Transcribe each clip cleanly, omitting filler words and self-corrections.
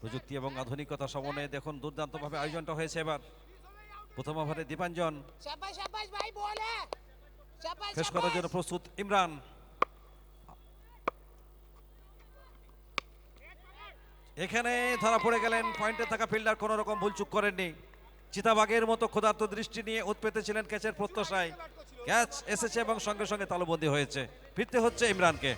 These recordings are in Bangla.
প্রযুক্তি এবং আধুনিকতা সমন্বয়ে দেখুন দুর্দান্তভাবে আয়োজনটা হয়েছে এবার। প্রথম ওভারে দীপাঞ্জন शाबाश शाबाश भाई बॉल है शाबाश ফেস করার জন্য शाबाश প্রস্তুত ইমরান। এখানে ধরা পড়ে গেলেন পয়েন্টে থাকা ফিল্ডার, কোনো রকম ভুলচুক করেননি। চিতাবাগের মতো ক্ষুধার্ত দৃষ্টি নিয়ে উৎপেতে ছিলেন ক্যাচের প্রত্যাশায়। ক্যাচ এসেছে এবং সঙ্গে সঙ্গে তালুবন্দী হয়েছে। ফিরতে হচ্ছে ইমরানকে।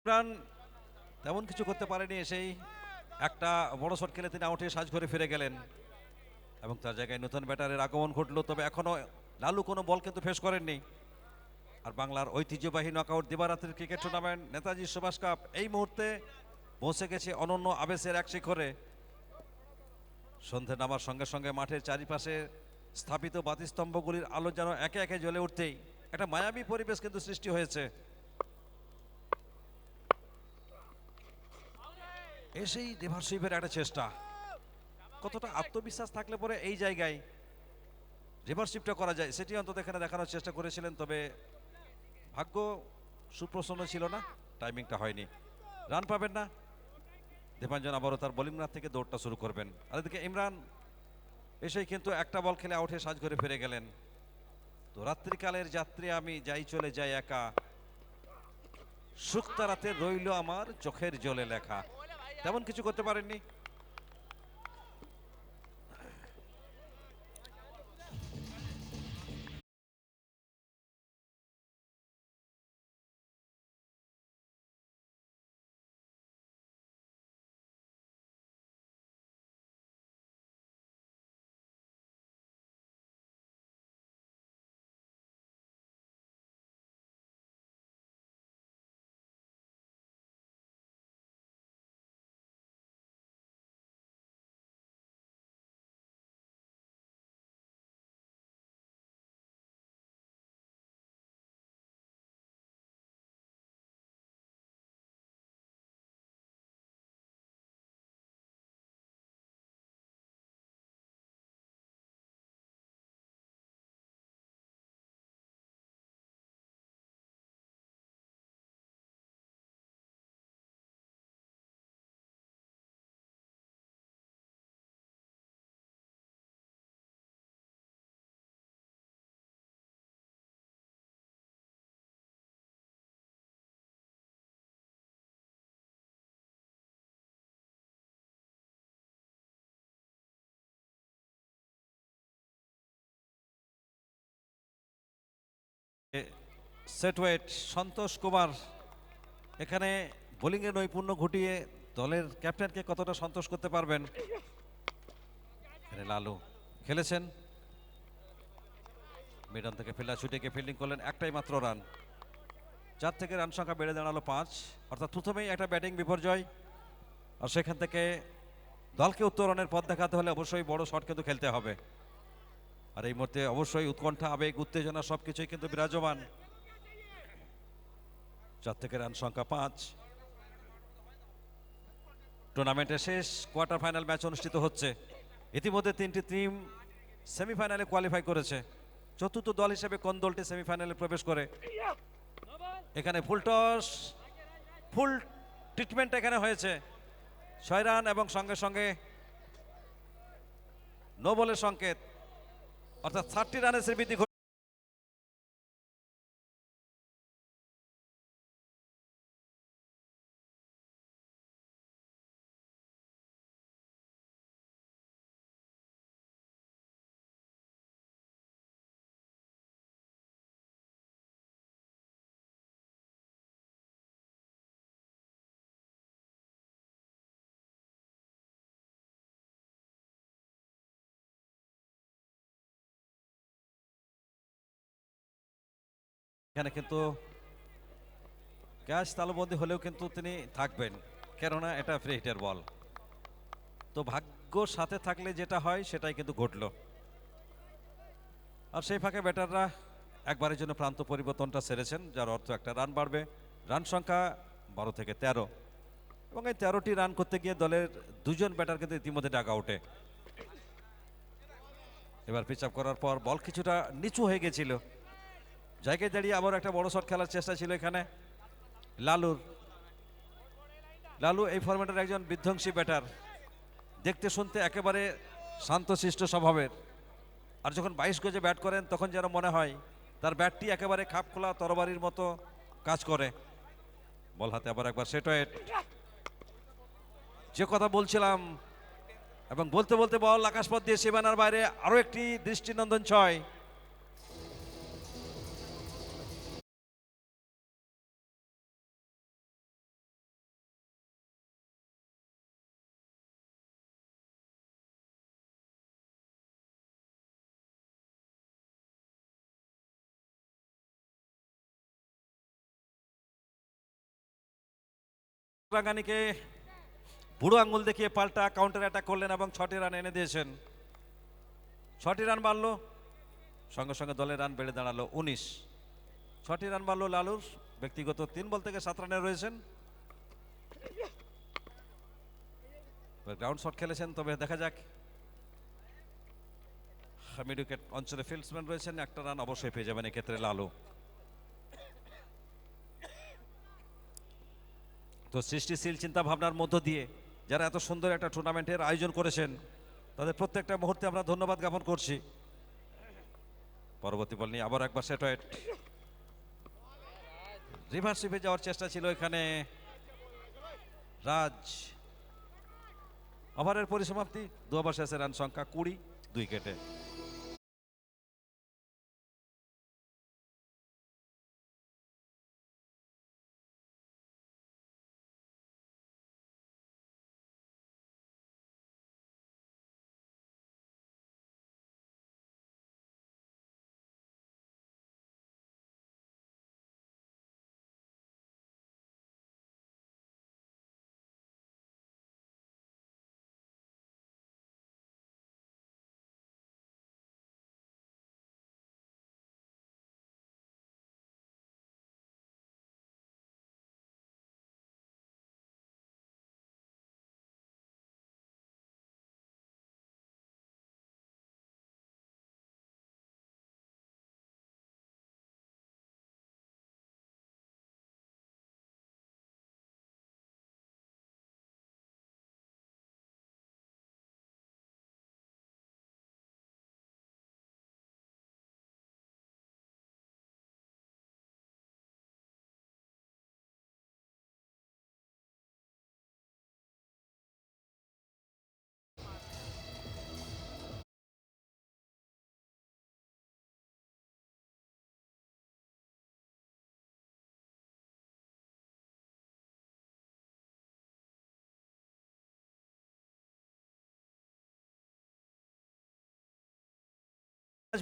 ইমরান তেমন কিছু করতে পারেনি, এসেই একটা বড় শট খেলে তিনি আউটে সাজ করে ফিরে গেলেন এবং তার জায়গায় নতুন ব্যাটারের আগমন ঘটলো। তবে এখনো লালু কোনো বল কিন্তু ফেস করেননি। আর বাংলার ঐতিহ্যবাহী নকআউট দিবারাত্রির cricket tournament Netaji Subhash cup এই মুহূর্তে পৌঁছে গেছে অনন্য আবেশের এক শিখরে। সন্ধে নামার সঙ্গে সঙ্গে মাঠের চারিপাশে স্থাপিত বাতিস্তম্ভগুলির আলো যেন একে একে জ্বলে উঠতেই একটা মায়াবী পরিবেশ কিন্তু সৃষ্টি হয়েছে। এসেই রিভার্সিভের একটা চেষ্টা, কতটা আত্মবিশ্বাস থাকলে পরে এই জায়গায় রিভার্সিভটা করা যায় সেটি অন্তত এখানে দেখানোর চেষ্টা করেছিলেন। তবে ভাগ্য সুপ্রসন্ন ছিল না, টাইমিংটা হয়নি। রান পাবেন না। দীপাঞ্জন আবারও তার বোলিং রাত থেকে দৌড়টা শুরু করবেন। আর এদিকে ইমরান এসেই কিন্তু একটা বল খেলে আউটে সাজ করে ফিরে গেলেন। তো রাত্রিকালের যাত্রী আমি যাই চলে যাই একা, শুক্তা রাতে রইল আমার চোখের জলে লেখা। তেমন কিছু করতে পারেননি। সেটওয়েট সন্তোষ কুমার এখানে বোলিংয়ে নৈপুণ্য ঘটিয়ে দলের ক্যাপ্টেনকে কতটা সন্তোষ করতে পারবেন। এখানে লালু খেলেছেন, মিডন থেকে ফিল্ডার ছুটে গিয়ে ফিল্ডিং করলেন, একটাই মাত্র রান। 4 থেকে রান সংখ্যা বেড়ে দাঁড়ালো 5। অর্থাৎ প্রথমেই একটা ব্যাটিং বিপর্যয়। আর সেখান থেকে দলকে উত্তরণের পথ দেখাতে হলে অবশ্যই বড় শট কিন্তু খেলতে হবে। আর এই মুহূর্তে অবশ্যই উৎকণ্ঠা, আবেগ, উত্তেজনা সবকিছুই কিন্তু বিরাজমান। 4 থেকে রান সংখ্যা 5। টুর্নামেন্টের শেষ কোয়ার্টার ফাইনাল ম্যাচ অনুষ্ঠিত হচ্ছে। ইতিমধ্যে 3টি টিম সেমিফাইনালে কোয়ালিফাই করেছে। চতুর্থ দল হিসেবে কোন দলটি সেমিফাইনালে প্রবেশ করে? এখানে ফুল টস, ফুল ট্রিটমেন্ট এখানে হয়েছে। 6 রান এবং সঙ্গে সঙ্গে নো বলের সংকেত, অর্থাৎ 30 রানের শ্রীবৃদ্ধি এখানে কিন্তু ক্যাচ তালুবন্দি হলেও কিন্তু তিনি থাকবেন, কেননা এটা ফ্রি হিটের বল। তো ভাগ্যর সাথে থাকলে যেটা হয় সেটাই কিন্তু ঘটলো। আর সেই ফাঁকে ব্যাটাররা একবারের জন্য প্রান্ত পরিবর্তনটা সেরেছেন, যার অর্থ একটা রান বাড়বে। রান সংখ্যা 12 থেকে 13, এবং এই 13টি রান করতে গিয়ে দলের দুজন ব্যাটার কিন্তু ইতিমধ্যে ডাক আউটে। এবার পিচ আপ করার পর বল কিছুটা নিচু হয়ে গেছিল, জায়গায় দাঁড়িয়ে আবার একটা বড় শট খেলার চেষ্টা ছিল এখানে লালুর। লালু এই ফরম্যাটের একজন বিধ্বংসী ব্যাটার, দেখতে শুনতে একেবারে শান্তশিষ্ট স্বভাবের। আর যখন 22 গজে ব্যাট করেন তখন যেন মনে হয় তার ব্যাটটি একেবারে খাপ খোলা তরবারির মতো কাজ করে। বল হাতে আবার একবার সেট ওয়েট, যে কথা বলছিলাম, এবং বলতে বলতে বল আকাশপথ দিয়ে সীমানার বাইরে, আরো একটি দৃষ্টিনন্দন ছয়। রাঙ্গানিকে বুড়ো আঙ্গুল দেখিয়ে পাল্টা কাউন্টার অ্যাটাক করলেন এবং 6টি রান এনে দিয়েছেন। 6টি রান বাড়লো, সঙ্গে সঙ্গে দলের রান বেড়ে দাঁড়ালো 19। 6টি রান বাড়লো লালুর, ব্যক্তিগত 3 বল থেকে 7 রানে রয়েছেন। গ্রাউন্ড শট খেলেছেন, তবে দেখা যাক। মিড উইকেট অঞ্চলে ফিল্ডসম্যান রয়েছেন, একটা রান অবশ্যই পেয়ে যাবেন এক্ষেত্রে লালু। তো সৃষ্টিশীল চিন্তা ভাবনার মধ্য দিয়ে যারা এত সুন্দর একটা টুর্নামেন্টের আয়োজন করেছেন, তাদের প্রত্যেকটা মুহূর্তে আমরা ধন্যবাদ জ্ঞাপন করছি। পরবর্তী বল নিয়ে আবার একবার সেট ওয়েট, রিভার্স সুইপে যাওয়ার চেষ্টা ছিল এখানে রাজ। ওভারের পরিসমাপ্তি, 2 ওভার শেষে রান সংখ্যা 20, 2 উইকেটে।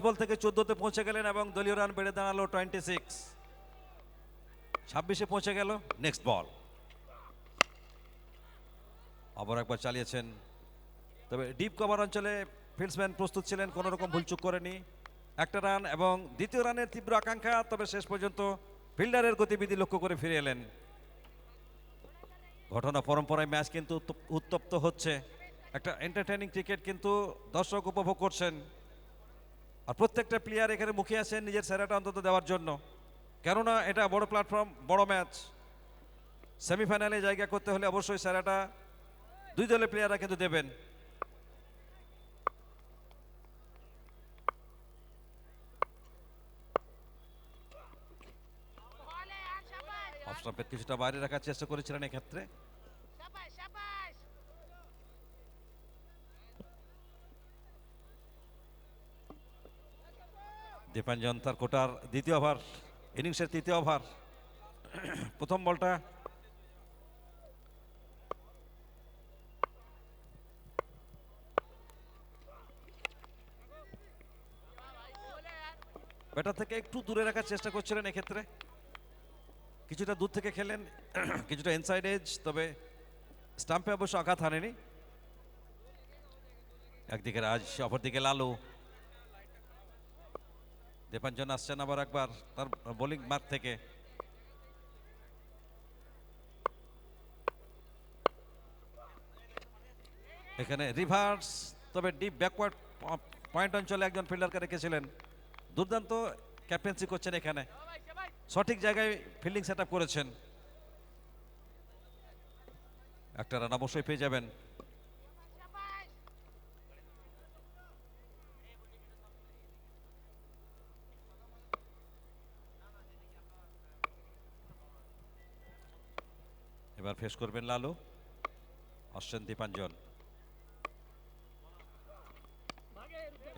বল থেকে 14তে পৌঁছে গেলেন এবং দলীয় রান বেড়ে দাঁড়ালো 26। 26-এ পৌঁছে গেল। নেক্সট বল আবার একবার চালিয়েছেন, তবে ডিপ কভার অঞ্চলে ফিল্ডসম্যান প্রস্তুত ছিলেন, কোনো রকম ভুলচুক করেনি। একটা রান এবং দ্বিতীয় রানের তীব্র আকাঙ্ক্ষা, তবে শেষ পর্যন্ত ফিল্ডারের গতিবিধি লক্ষ্য করে ফিরে এলেন। ঘটনা পরম্পরায় ম্যাচ কিন্তু উত্তপ্ত হচ্ছে, একটা এন্টারটেইনিং ক্রিকেট কিন্তু দর্শক উপভোগ করছেন। আর প্রত্যেকটা প্লেয়ার এখানে মুখে আছেন নিজের সেরাটা অন্তত দেওয়ার জন্য, কেননা এটা বড় প্ল্যাটফর্ম, বড় ম্যাচ। সেমিফাইনালে জায়গা করতে হলে অবশ্যই সেরাটা দুই দলের প্লেয়াররা কিন্তু দেবেন। অফ স্টাম্পের কিছুটা বাইরে রাখার চেষ্টা করেছিলেন এক্ষেত্রে। शाबाश शाबाश দীপাঞ্জন তার কোটার দ্বিতীয় ওভার, ইনিংসের তৃতীয় ওভার। প্রথম বলটা ব্যাটার থেকে একটু দূরে রাখার চেষ্টা করছিলেন এক্ষেত্রে, কিছুটা দূর থেকে খেলেন, কিছুটা ইনসাইড এজ, তবে স্টাম্পে অবশ্য আঘাত হানেনি। একদিকে রাজ, অপরদিকে লালু। দীপাঞ্জন আসছেন আবার একবার তার বোলিং মার্ক থেকে। এখানে রিভার্স, তবে ডিপ ব্যাকওয়ার্ড পয়েন্ট অঞ্চলে একজন ফিল্ডারকে রেখেছিলেন। দুর্দান্ত ক্যাপ্টেন্সি করছেন এখানে, সঠিক জায়গায় ফিল্ডিং সেট আপ করেছেন। একটা রান অবশ্যই পেয়ে যাবেন। শাবাশ এবার ফেস করবেন লালু, আসছেন দীপাঞ্জন।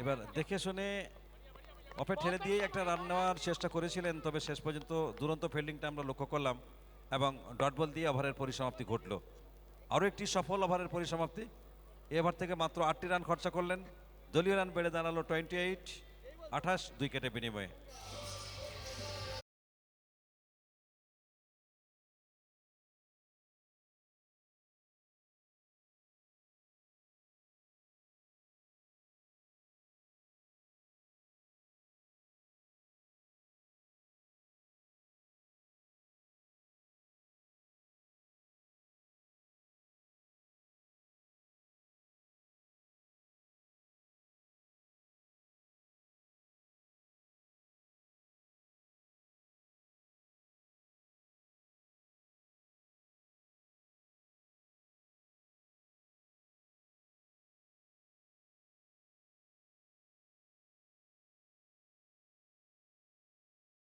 এবার দেখে শুনে অফে ঠেলে দিয়ে একটা রান নেওয়ার চেষ্টা করেছিলেন, তবে শেষ পর্যন্ত দুরন্ত ফিল্ডিংটা আমরা লক্ষ্য করলাম এবং ডট বল দিয়ে ওভারের পরিসমাপ্তি ঘটল। আরও একটি সফল ওভারের পরিসমাপ্তি। এই ওভার থেকে মাত্র 8টি রান খরচা করলেন, দলীয় রান বেড়ে দাঁড়ালো 28, 28 উইকেটের বিনিময়ে।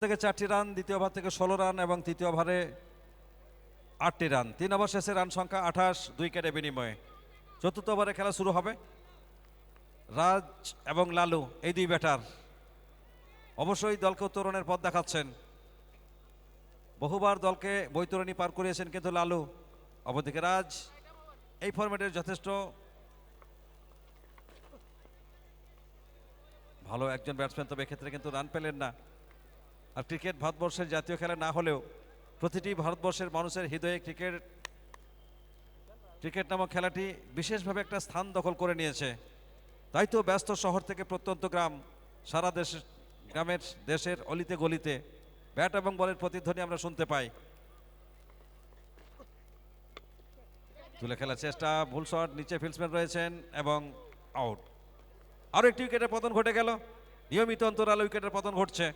থেকে 4টি রান, দ্বিতীয় ওভার থেকে 16 রান এবং তৃতীয় ওভারে 8টি রান। 3 ওভার শেষে রান সংখ্যা 28, 2 উইকেটের বিনিময়ে। চতুর্থ ওভারে খেলা শুরু হবে। রাজ এবং লালু এই দুই ব্যাটার অবশ্যই দলকে উত্তরণের পথ দেখাচ্ছেন। বহুবার দলকে বৈতরণী পার করিয়েছেন কিন্তু লালু। অপরদিকে রাজ এই ফরম্যাটের যথেষ্ট ভালো একজন ব্যাটসম্যান, তবে এক্ষেত্রে কিন্তু রান পেলেন না। আর ক্রিকেট ভারতবর্ষের জাতীয় খেলা না হলেও প্রতিটি ভারতবর্ষের মানুষের হৃদয়ে ক্রিকেট নামক খেলাটি বিশেষভাবে একটা স্থান দখল করে নিয়েছে। তাই তো ব্যস্ত শহর থেকে প্রত্যন্ত গ্রাম, সারা দেশের অলিতে গলিতে ব্যাট এবং বলের প্রতিধ্বনি আমরা শুনতে পাই। তুলে খেলার চেষ্টা, ভুল শট, নিচে ফিল্ডসম্যান রয়েছেন এবং আউট। আরও একটি উইকেটের পতন ঘটে গেল। নিয়মিত অন্তরালে উইকেটের পতন ঘটছে।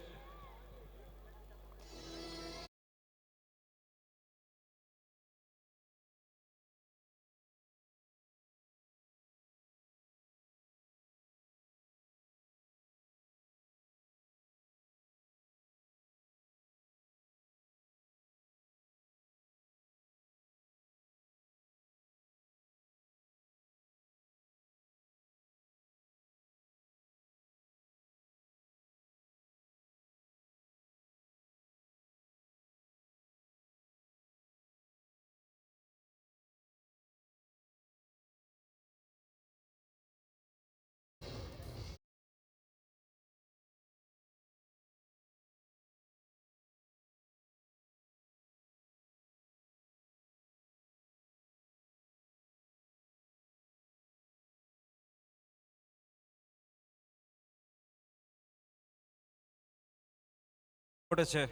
ঘটেছে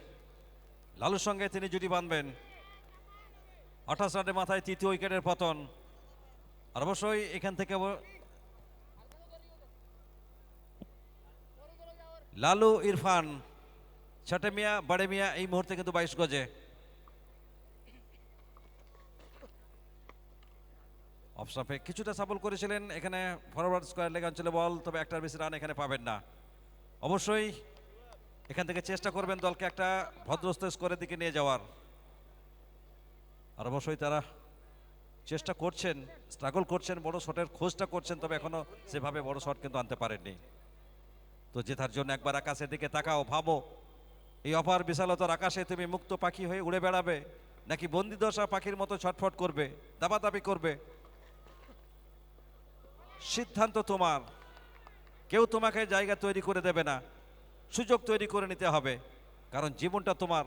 লালুর সঙ্গে তিনি জুটি বাঁধবেন। 28 রানের মাথায় তৃতীয় উইকেটের পতন। আর অবশ্যই এখান থেকে লালু, ইরফান, ছোটে মিয়া, বড়ে মিয়া এই মুহূর্তে কিন্তু 22 গজে। অফ স্টাম্পে কিছুটা সাবল করেছিলেন এখানে ফরওয়ার্ড স্কোয়ার লেগ অঞ্চলে বল, তবে একটার বেশি রান এখানে পাবেন না। অবশ্যই এখান থেকে চেষ্টা করবেন দলকে একটা ভদ্রস্থ স্কোরের দিকে নিয়ে যাওয়ার। আর অবশ্যই তারা চেষ্টা করছেন, স্ট্রাগল করছেন, বড় শটের খোঁজটা করছেন, তবে এখনো সেভাবে বড় শট কিন্তু আনতে পারেননি। তো জেতার জন্য একবার আকাশের দিকে তাকাও, ভাবো এই অপার বিশালতার আকাশে তুমি মুক্ত পাখি হয়ে উড়ে বেড়াবে, নাকি বন্দি দশা পাখির মতো ছটফট করবে, দাবাদাবি করবে। সিদ্ধান্ত তোমার, কেউ তোমাকে জায়গা তৈরি করে দেবে না। সুযোগ তৈরি করে নিতে হবে, কারণ জীবনটা তোমার,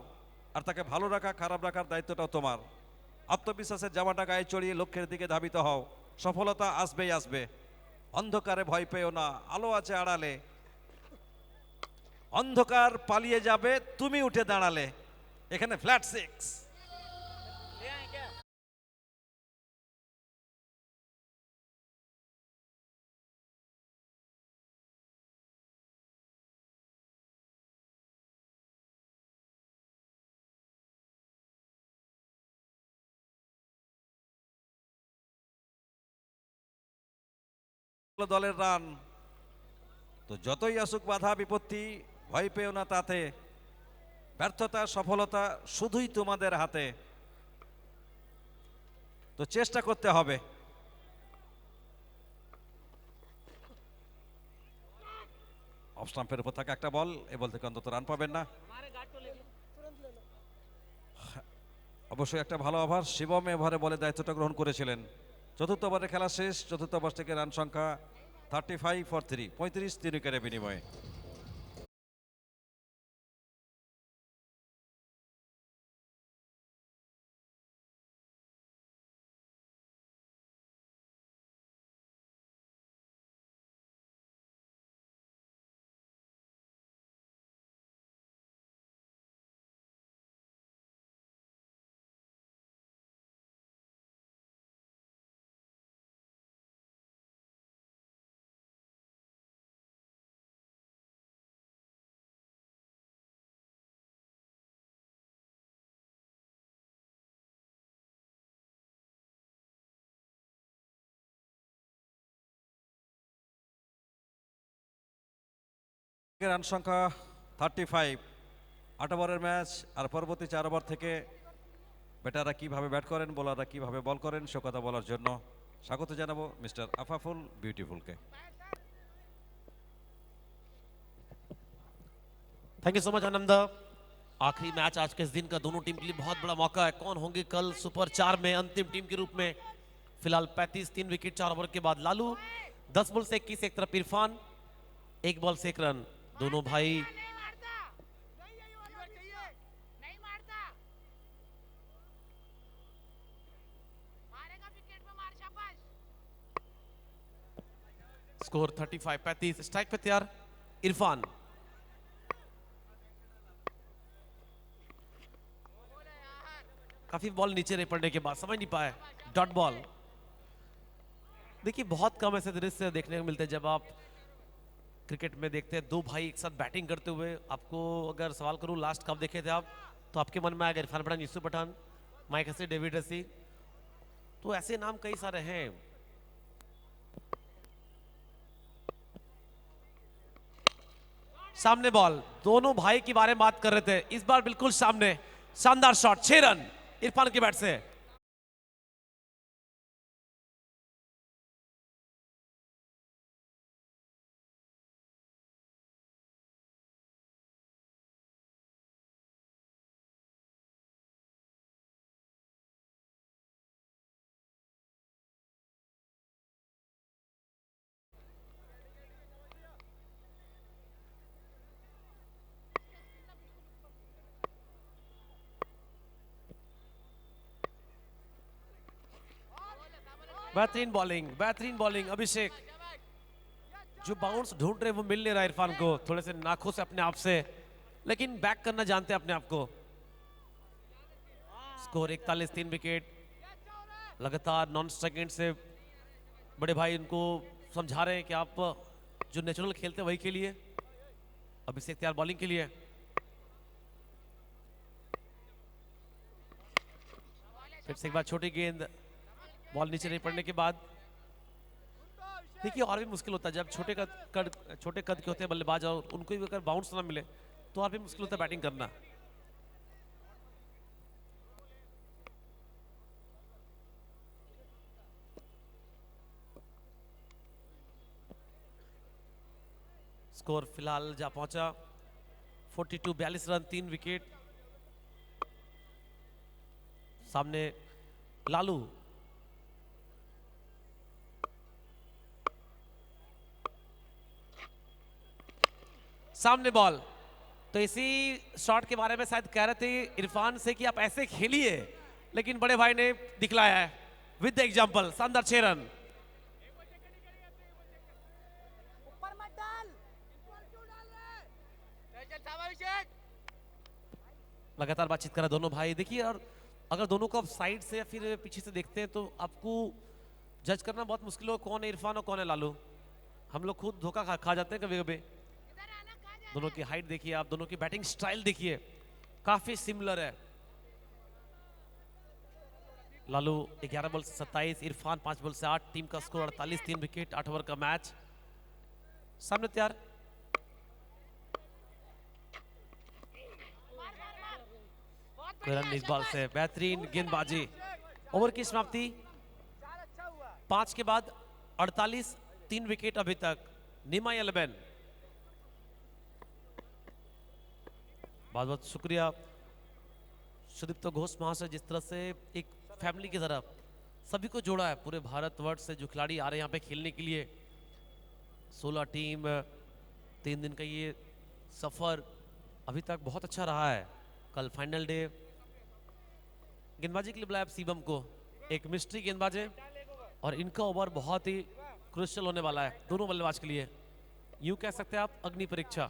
আর তাকে ভালো রাখা খারাপ রাখার দায়িত্বটাও তোমার। আত্মবিশ্বাসের জামাটা গায়ে চড়িয়ে লক্ষ্যের দিকে ধাবিত হও, সফলতা আসবেই আসবে। অন্ধকারে ভয় পেও না, আলো আছে আড়ালে। অন্ধকার পালিয়ে যাবে, তুমি উঠে দাঁড়ালে। এখানে ফ্ল্যাট 6। দলের রান। তো যতই আসুক বাধা বিপত্তি, ভয় পেও না তাতে। ব্যর্থতা সফলতা শুধুই তোমাদের হাতে। তো চেষ্টা করতে হবে। অফ স্টাম্পের উপর থাকা একটা বল, এই বল থেকে অন্তত রান পাবেন না। অবশ্যই একটা ভালো ওভার। শিবম এভারে বলে দায়িত্বটা গ্রহণ করেছিলেন। চতুর্থ ওভারে খেলা শেষ। চতুর্থ ওভার থেকে রান সংখ্যা 35 ফর 3, 35 3 উইকেটের বিনিময়ে। রান সংখ্যা 35, 8 ওভারের ম্যাচ। আর পরবর্তী 4 ওভার থেকে ব্যাটাররা কিভাবে ব্যাট করেন, বোলাররা কিভাবে বল করেন, সে কথা বলার জন্য স্বাগত জানাবো মিস্টার আফাফুল বিউটিফুলকে। Thank you so much Anand. आखिरी मैच आज के इस दिन का दोनों टीम के लिए बहुत बड़ा मौका है। कौन होंगे कल सुपर 4 में अंतिम टीम के रूप में? फिलहाल 35 3 विकेट 4 ओवर के बाद लालू 10 बॉल से 21, एक तरफ इरफान 1 बॉल से 1 रन। दोनों भाई नहीं मारता, नहीं मारता, मारेगा विकेट पे, मार शाबाश। स्कोर 35 35। स्ट्राइक पे तैयार इरफान। काफी बॉल नीचे नहीं पड़ने के बाद समझ नहीं पाए, डॉट बॉल। देखिए बहुत कम ऐसे दृश्य देखने को मिलते हैं जब आप क्रिकेट में देखते हैं दो भाई एक साथ बैटिंग करते हुए। आपको अगर सवाल करूं लास्ट कब देखे थे आप, तो आपके मन में आएगा Irfan Pathan, Yusuf Pathan, Mike Hussey, David Hussey. तो ऐसे नाम कई सारे हैं। सामने बॉल, दोनों भाई के बारे में बात कर रहे थे, इस बार बिल्कुल सामने। शानदार शॉट, 6 रन इरफान के बैट से। बेहतरीन बॉलिंग अभिषेक। जो बाउंस ढूंढ रहे वो मिल नहीं रहा इरफान को, थोड़े से नाखुश है अपने आप से, लेकिन बैक करना जानते हैं अपने आप को। Score 41 3 wicket. लगातार नॉन स्ट्राइक से बड़े भाई इनको समझा रहे हैं कि आप जो नेचुरल खेलते हैं वही खेलिए। अभिषेक तैयार बॉलिंग के लिए। फिर से एक बार छोटी गेंद, बॉल नीचे नहीं पड़ने के बाद। देखिए और भी मुश्किल होता है जब छोटे कद के होते हैं बल्लेबाज और उनको भी अगर बाउंस ना मिले तो और भी मुश्किल होता है बैटिंग करना। स्कोर फिलहाल जा पहुंचा 42 42 रन 3 विकेट। सामने लालू, सामने बॉल तो इसी शॉट के बारे में शायद कह रहे थे इरफान से कि आप ऐसे खेलिए, लेकिन बड़े भाई ने दिखलाया है विद द एग्जांपल। शानदार 6 रन। ऊपर मत डाल, ऊपर क्यों डाल रहे? चल थामा अभिषेक। लगातार बातचीत कर रहे दोनों भाई। देखिए, और अगर दोनों को आप साइड से या फिर पीछे से देखते हैं तो आपको जज करना बहुत मुश्किल हो कौन है इरफान और कौन है लालू। हम लोग खुद धोखा खा जाते हैं कभी कभी। इधर आना, कहाँ जा दोनों की हाइट देखिए आप, दोनों की बैटिंग स्टाइल देखिए, काफी सिमिलर है। लालू 11 बॉल से 27, इरफान 5 बॉल से 8। टीम का स्कोर 48, 3 विकेट, 8 ओवर का मैच। सामने तैयार। मार मार मार। बहुत कोई रन बढ़िया, इस बॉल शाबाश। से, बेहतरीन गेंदबाजी। ओवर की समाप्ति 5 के बाद 48, 3 विकेट अभी तक। निमा 11। बहुत बहुत शुक्रिया सुदीप्त घोष महाशय, जिस तरह से एक फैमिली की तरह सभी को जोड़ा है। पूरे भारतवर्ष से जो खिलाड़ी आ रहे हैं यहाँ पे खेलने के लिए, 16 टीम, 3 दिन का ये सफर अभी तक बहुत अच्छा रहा है। कल फाइनल डे। गेंदबाजी के लिए बुलाया शिवम को, एक मिस्ट्री गेंदबाज है और इनका ओवर बहुत ही क्रुशियल होने वाला है दोनों बल्लेबाज के लिए। यूं कह सकते हैं आप अग्नि परीक्षा।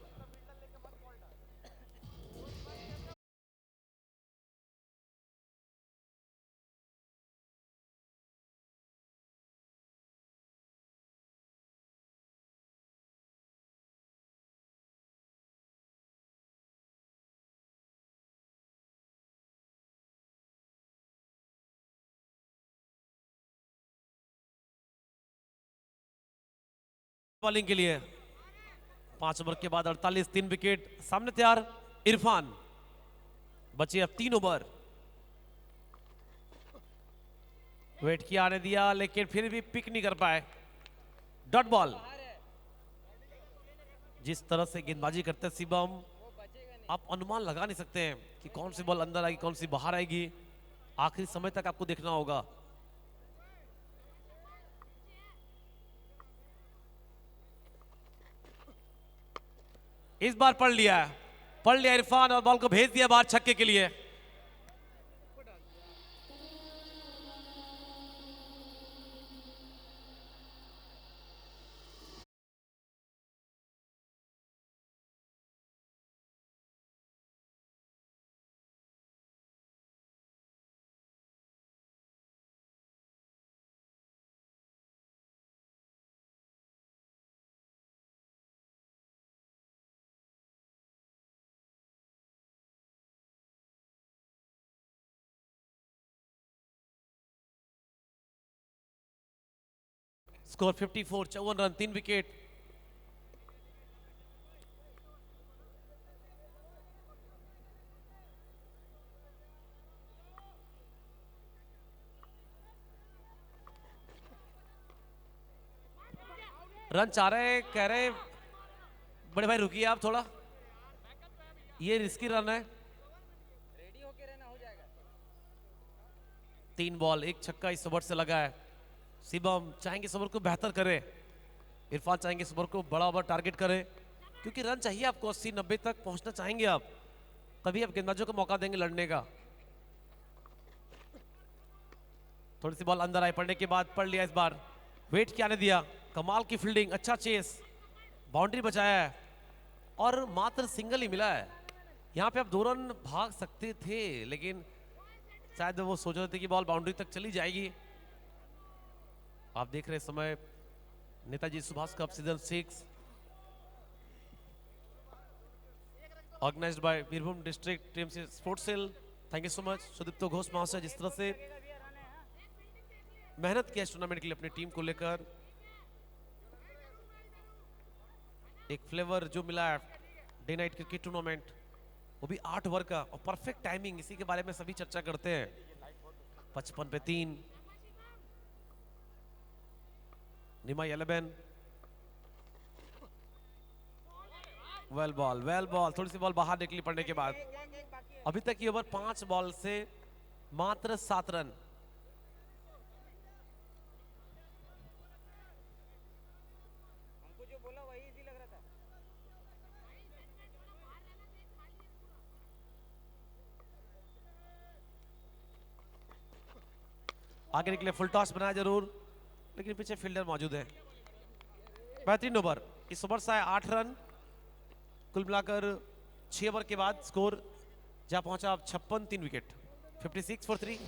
बॉलिंग के लिए 5 ओवर के बाद 48, 3 विकेट। सामने तैयार इरफान। बचे अब 3 ओवर। वेट किया, आने दिया, लेकिन फिर भी पिक नहीं कर पाए। Dot ball. जिस तरह से गेंदबाजी करते हैं शिवम, आप अनुमान लगा नहीं सकते हैं कि कौन सी बॉल अंदर आएगी, कौन सी बाहर आएगी। आखिरी समय तक आपको देखना होगा। इस बार पढ़ लिया इरफान और बॉल को भेज दिया बाहर छक्के के लिए। Score 54, 54 run, 3 wicket. रन चाह रहे, कह रहे बड़े भाई रुकिए आप थोड़ा, ये रिस्की रन है। 3 बॉल 1 छक्का इस ओवर से लगा है। शिवम चाहेंगे इस ओवर को बेहतर करे, इरफान चाहेंगे इस ओवर को बड़ा ओवर टारगेट करे, क्योंकि रन चाहिए आपको। 80-90 तक पहुंचना चाहेंगे आप, तभी आप गेंदबाजों को मौका देंगे लड़ने का। थोड़ी सी बॉल अंदर आई, पड़ने के बाद पढ़ लिया इस बार। वेट क्या ने दिया, कमाल की फील्डिंग, अच्छा चेस, बाउंड्री बचाया है और मात्र सिंगल ही मिला है। यहाँ पे आप 2 रन भाग सकते थे, लेकिन शायद वो सोच रहे थे कि बॉल बाउंड्री तक चली जाएगी। आप देख रहे समय Netaji Subhash cup season 6 organised by Birbhum district team से sports cell. Thank you so much Sudipta Ghosh महाशय, जिस तरह से मेहनत किया इस टूर्नामेंट के लिए अपनी टीम को लेकर। एक फ्लेवर जो मिला है डे नाइट क्रिकेट टूर्नामेंट, वो भी 8 ओवर का और परफेक्ट टाइमिंग, इसी के बारे में सभी चर्चा करते हैं। 55 पे 3। निमा 11। वेल बॉल, थोड़ी सी बॉल बाहर निकली पड़ने के बाद। अभी तक ये ओवर 5 बॉल से मात्र 7 रन। हमको जो बोला वही इजी लग रहा था। आगे निकले, फुल टॉस बनाया जरूर, लेकिन पीछे फील्डर मौजूद है। बेहतरीन ओवर, इस ओवर से 8 रन, कुल मिलाकर 6 ओवर के बाद स्कोर जहां पहुंचा 56, 3 विकेट, 56 फॉर 3।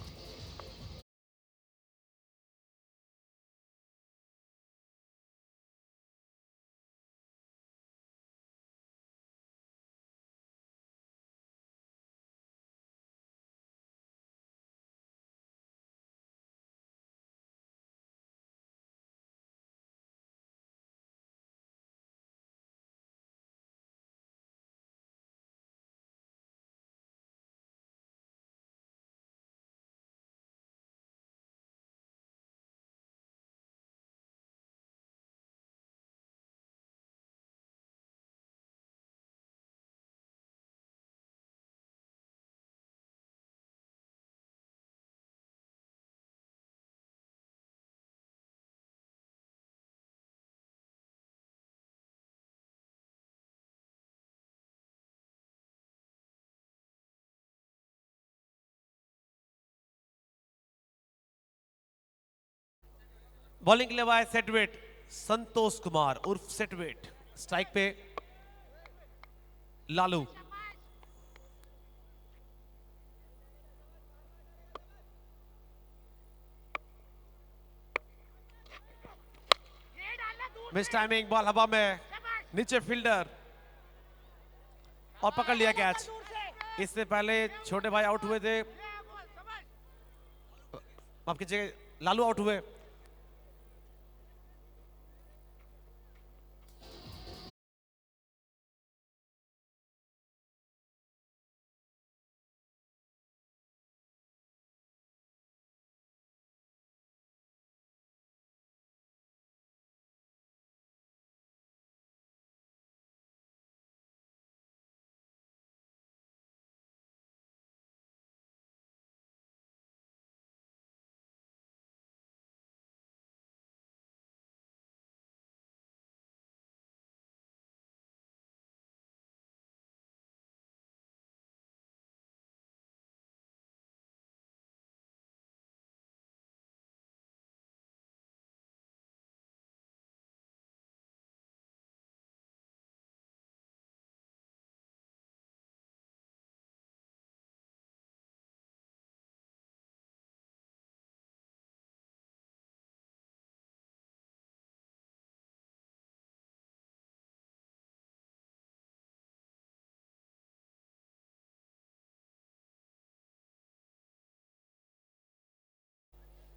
बॉलिंग के लिए आए सेटवेट संतोष कुमार उर्फ सेटवेट, स्ट्राइक पे लालू। मिस टाइमिंग, बॉल हवा में, नीचे फील्डर और पकड़ लिया कैच। इससे पहले छोटे भाई आउट हुए थे, माफ कीजिए, लालू आउट हुए।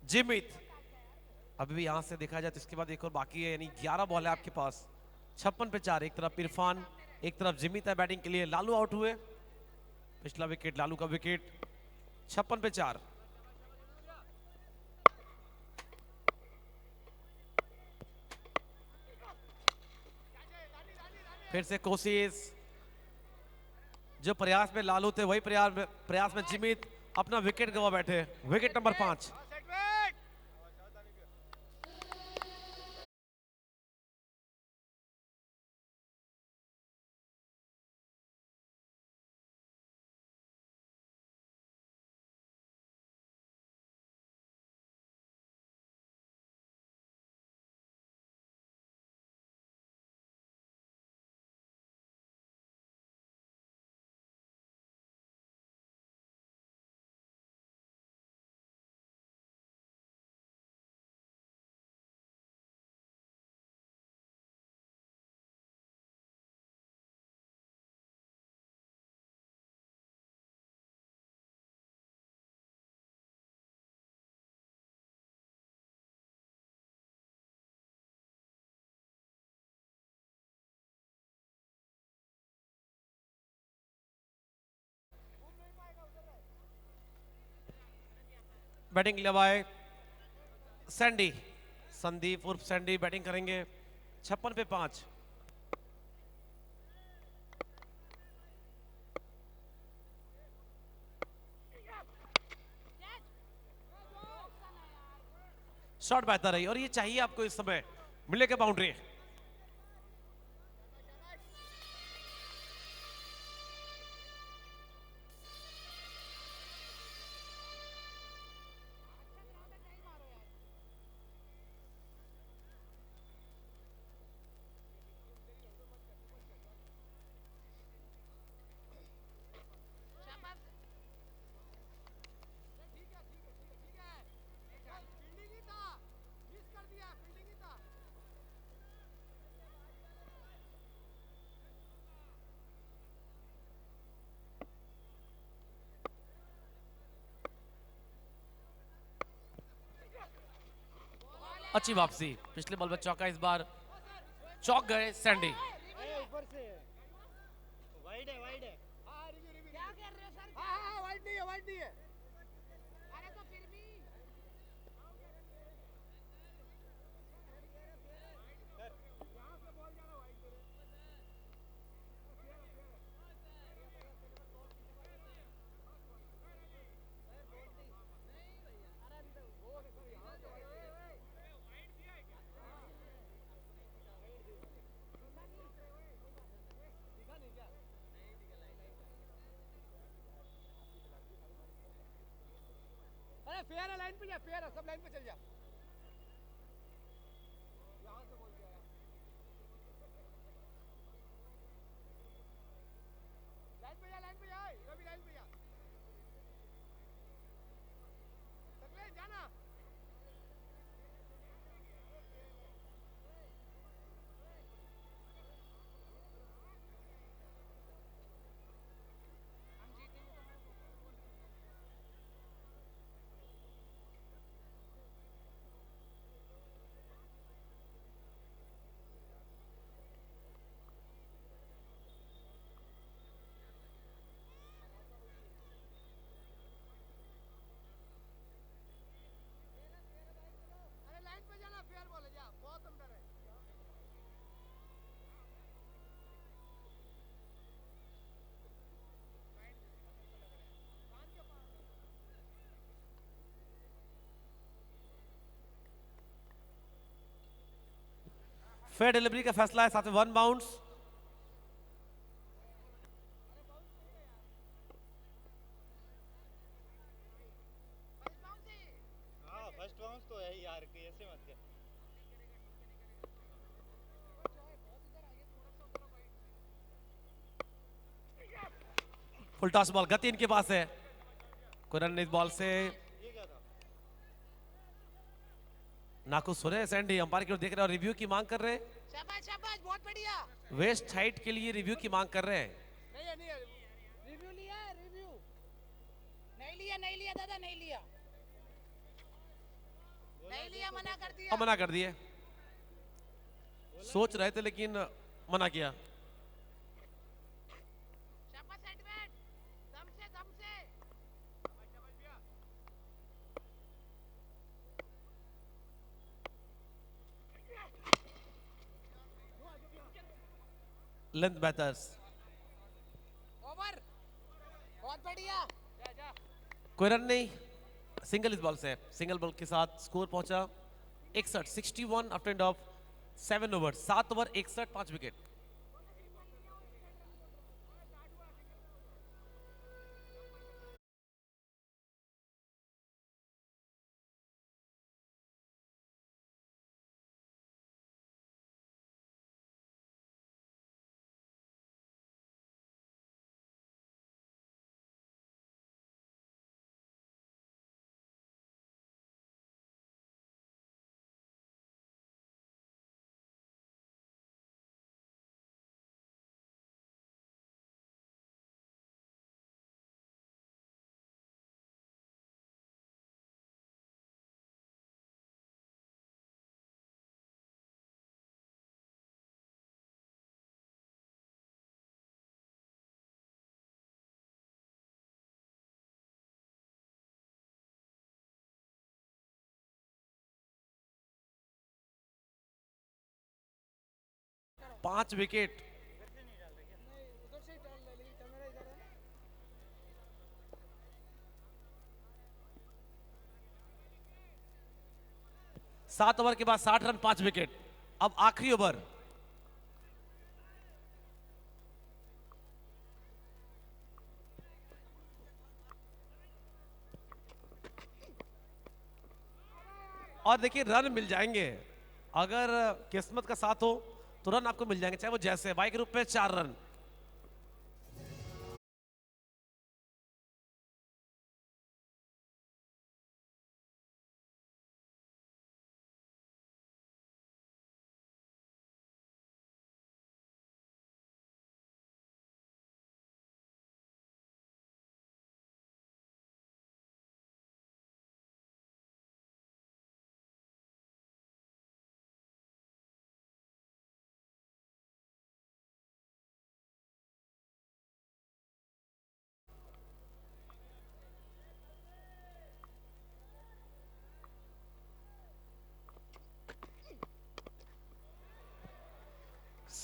जिमित, अभी भी यहां से देखा जाए तो इसके बाद एक और बाकी है, यानी 11 बॉल है आपके पास। 56 पे 4, एक तरफ इरफान, एक तरफ जिमित है बैटिंग के लिए। लालू आउट हुए, पिछला विकेट लालू का विकेट। 56 पे 4। फिर से कोशिश, जो प्रयास में लालू थे वही प्रयास में जिमित अपना विकेट गवा बैठे। Wicket number 5। बैटिंग लेवाए सैंडी, संदीप उर्फ सैंडी बैटिंग करेंगे। 56 पे 5। शॉट बेहतर रही और ये चाहिए आपको इस समय, मिलेगा बाउंड्री। अच्छी वापसी, पिछले बॉल में चौका, इस बार चौक गए सैंडी। ऊपर से वाइड है वाइड है। हाँ रिव्यू क्या कर रहे हो सर? हाँ हाँ वाइड नहीं है वाइड नहीं है। अरे तो फिर भी अरे फेयर है, लाइन पे जा, फेयर है, सब लाइन पे चल जा। यहाँ से बोल के आया। लाइन पे जा, रवि लाइन पे जा। सकले जाना। अरे लाइन पे जाना, फेयर बॉल है, जा, बहुत अंदर है। फेयर डिलीवरी का फैसला है, साथ में 1 बाउंस। हाँ फर्स्ट बाउंस तो है ही यार, कि ऐसे मत कर। फुल टॉस बॉल, गति इनके पास है। कोई रन इस बॉल से ये क्या था? नाखुश हो रहे हैं सैंडी, अंपायर की ओर देख रहे हैं और रिव्यू की मांग कर रहे हैं। शाबाश शाबाश, बहुत बढ़िया। वेस्ट हाइट के लिए रिव्यू की मांग कर रहे हैं। नहीं है रिव्यू लिया है, रिव्यू नहीं लिया दादा, नहीं लिया मना कर दिया। अब मना कर दिए, सोच रहे थे लेकिन मना किया। शाबाश एडवेट, दम से लेंथ बैटर्स, ओवर, बहुत बढ़िया। कोई रन नहीं, सिंगल इस बॉल से। सिंगल बॉल के साथ स्कोर पहुंचा 61 after end of 7 over, 7 over 61, 5 wicket. पांच विकेट। उधर से ही डाल ले, लेकिन कैमरा इधर है। 7 ओवर के बाद 60 रन, 5 विकेट। अब आखिरी ओवर, और देखिए रन मिल जाएंगे अगर किस्मत का साथ हो तो। रन आपको मिल जाएंगे, चाहे वो जैसे बाई के रूप में 4 रन।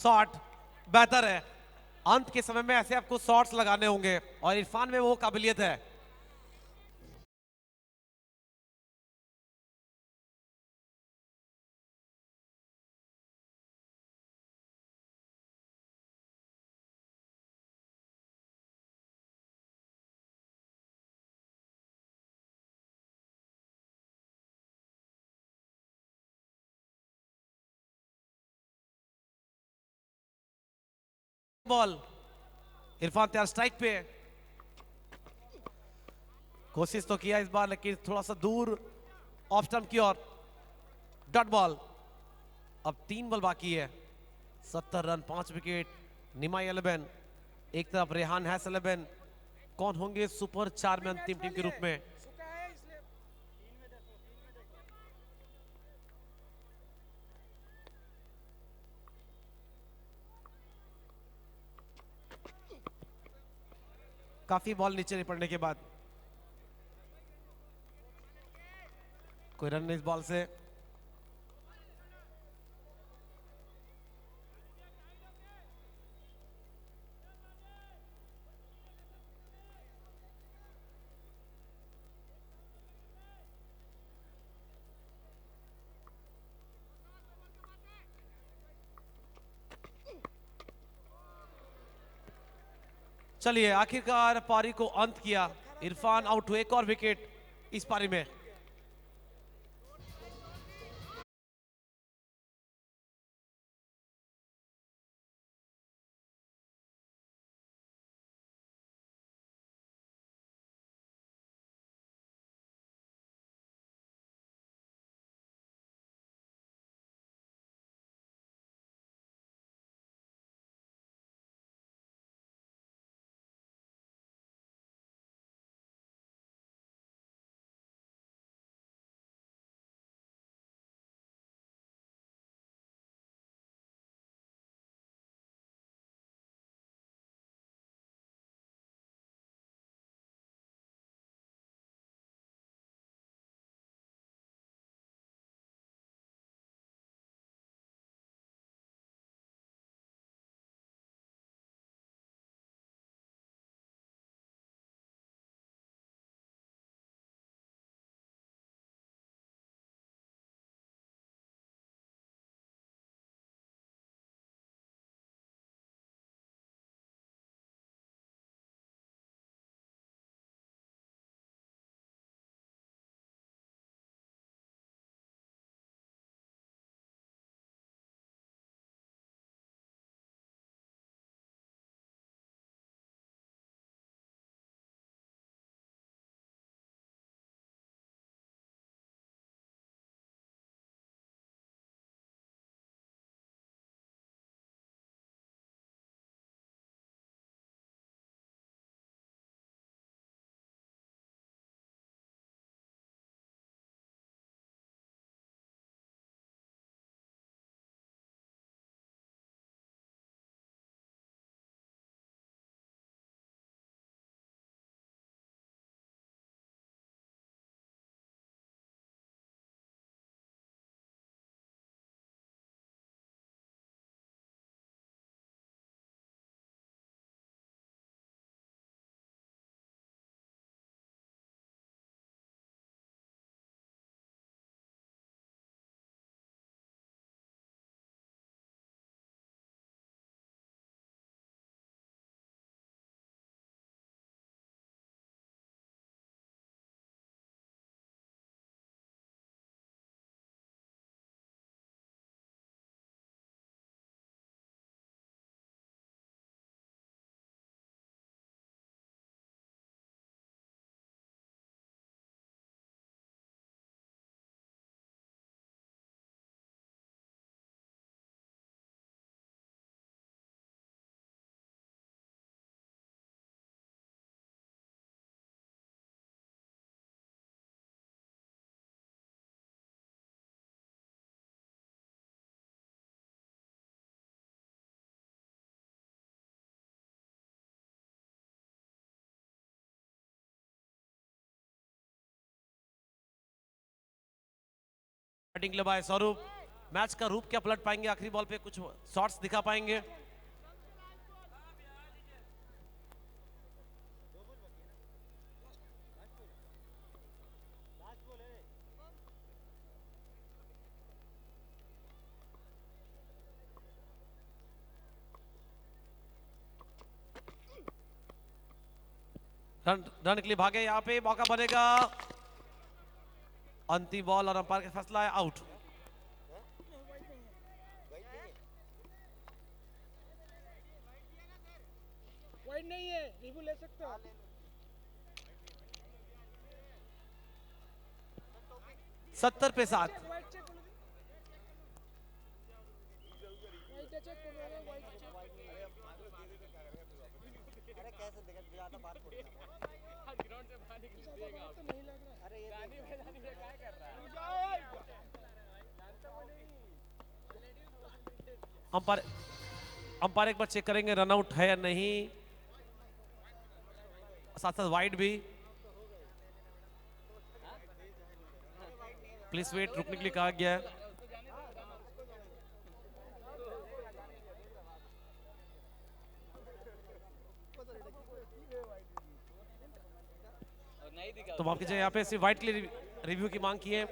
शॉट बेहतर है। अंत के समय में ऐसे आपको शॉट्स लगाने होंगे और इरफान में वो काबिलियत है। बॉल इरफान तैयार स्ट्राइक पे। कोशिश तो किया इस बार लेकिन थोड़ा सा दूर ऑफ स्टंप की ओर। Dot ball. अब 3 बॉल बाकी है। 70 रन 5 विकेट। निमाई 11, एक तरफ रेहान हैस 11। कौन होंगे सुपर 4 में अंतिम टीम के रूप में? काफी बॉल नीचे नहीं पड़ने के बाद कोई रन नहीं इस बॉल से। चलिए आखिरकार पारी को अंत किया। इरफान आउट हुए, एक और विकेट इस पारी में। बैटिंग लगाए स्वरूप। मैच का रूप क्या पलट पाएंगे आखिरी बॉल पे, कुछ शॉट्स दिखा पाएंगे? रन रन के लिए भागे, यहाँ पे मौका बनेगा। अंतिम बॉल और अंपायर का फैसला है आउट। वाइड नहीं है, रिव्यू ले सकते हो। 70 पे 7। वाइड चेक करो, वाइड चेक करो, वाइड चेक। अरे कैसे देखा ज्यादा बात करो, ग्राउंड से बाहर निकल देगा तो नहीं लग रहा। अरे ये जानी में क्या कर रहा है? अंपायर अंपायर एक बार चेक करेंगे रन आउट है या नहीं, साथ साथ वाइड भी। प्लीज वेट, रुकने के लिए कहा गया है। तो माफ कीजिए, यहाँ पे सिर्फ वाइड के लिए रिव्यू की मांग की है।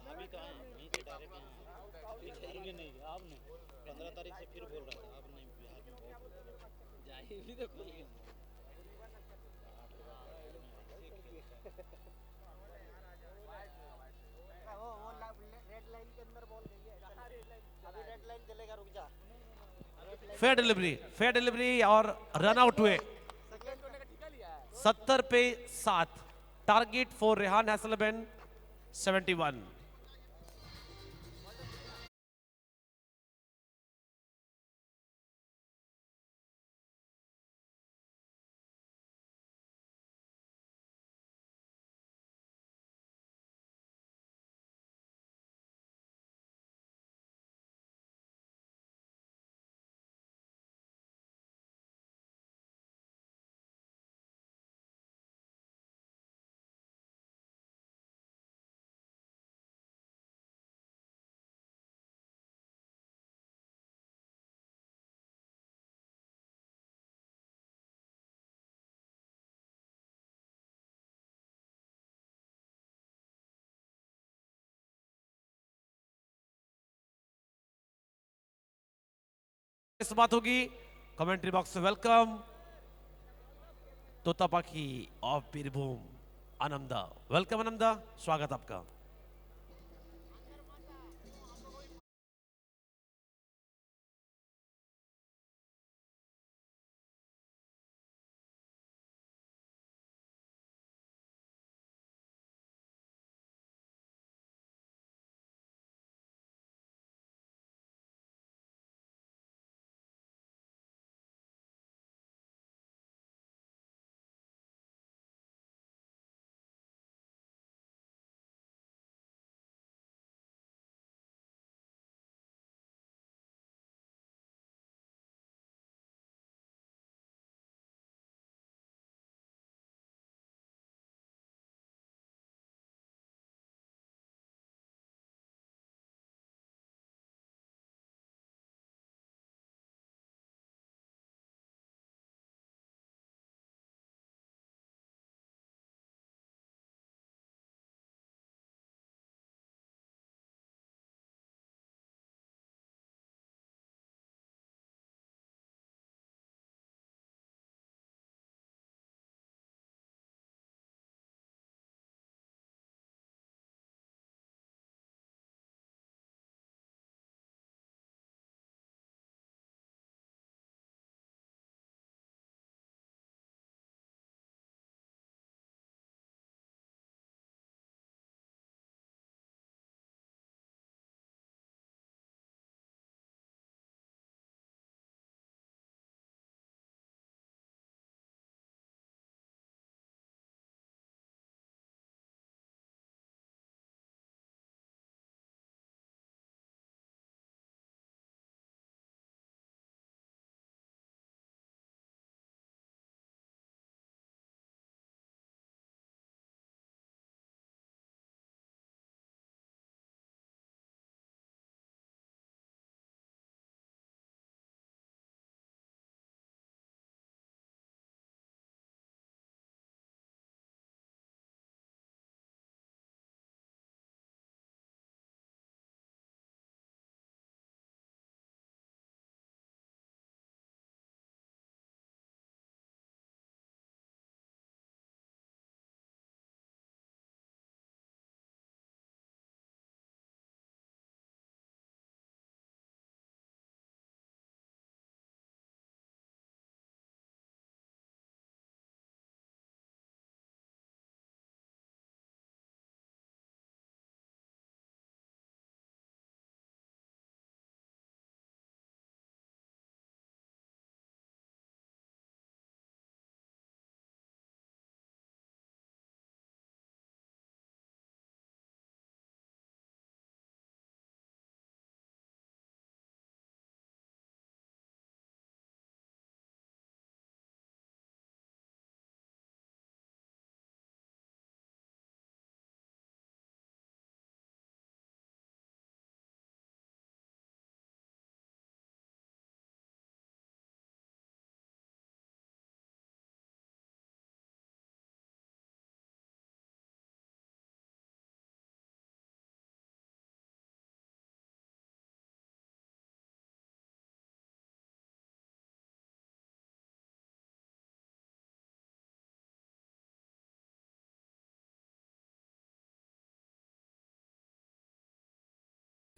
अभी कहाँ है? यहीं से डायरेक्ट यहाँ दिखाएंगे नहीं। आपने 15 तारीख से फिर बोल रहा था, आप नहीं बिहार में बहुत जाएगी तो खुल गया। वो रेड लाइन के अंदर बॉल गई है। अभी रेड लाइन चलेगा, रुक जा। फेयर डिलीवरी और रन आउट हुए। 70 पे 7। टारगेट फॉर रेहान हैसलबैन 71। इस बात होगी कमेंट्री बॉक्स में। Welcome Totapakhi of Birbhum, Ananda. Welcome Ananda, स्वागत आपका।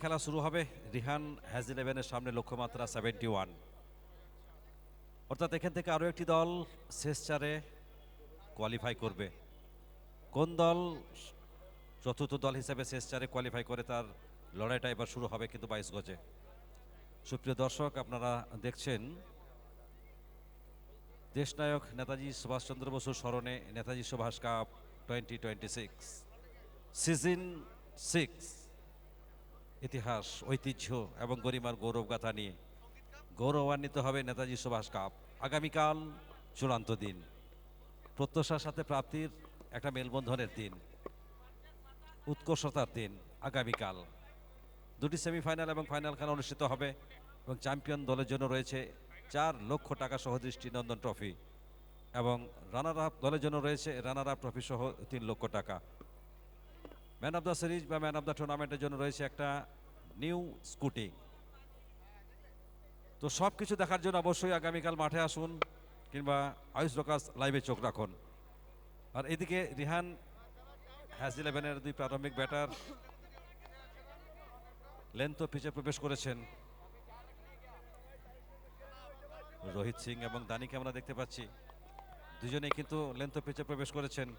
খেলা শুরু হবে। রিহান হ্যাজ 11-এর সামনে লক্ষ্যমাত্রা 71, অর্থাৎ এখান থেকে আরও একটি দল শেষ চারে কোয়ালিফাই করবে। কোন দল চতুর্থ দল হিসেবে শেষ চারে কোয়ালিফাই করে তার লড়াইটা এবার শুরু হবে কিন্তু 22 গজে। সুপ্রিয় দর্শক, আপনারা দেখছেন দেশনায়ক নেতাজি সুভাষচন্দ্র বসুর স্মরণে নেতাজি সুভাষ কাপ 2026 সিজন 6 ইতিহাস, ঐতিহ্য এবং গরিমার গৌরবগাথা নিয়ে গৌরবান্বিত হবে নেতাজি সুভাষ কাপ। আগামীকাল চূড়ান্ত দিন, প্রত্যাশার সাথে প্রাপ্তির একটা মেলবন্ধনের দিন, উৎকর্ষতার দিন। আগামীকাল দুটি সেমিফাইনাল এবং ফাইনাল খেলা অনুষ্ঠিত হবে এবং চ্যাম্পিয়ন দলের জন্য রয়েছে 4 লক্ষ টাকা সহ দৃষ্টিনন্দন ট্রফি এবং রানার আপ দলের জন্য রয়েছে রানার আপ ট্রফি সহ 3 লক্ষ টাকা। ম্যান অফ দ্য সিরিজ বা ম্যান অফ দ্য টুর্নামেন্টের জন্য রয়েছে একটা নিউ স্কুটি। তো সব কিছু দেখার জন্য অবশ্যই আগামীকাল মাঠে আসুন কিংবা আয়ুষ রকাস লাইভে চোখ রাখুন। আর এদিকে রিহান হ্যাজ 11-এর দুই প্রারম্ভিক ব্যাটার লেন্থ পিচে প্রবেশ করেছেন। রোহিত সিং এবং দানিকে আমরা দেখতে পাচ্ছি, দুজনেই কিন্তু লেন্থ পিচে প্রবেশ করেছেন।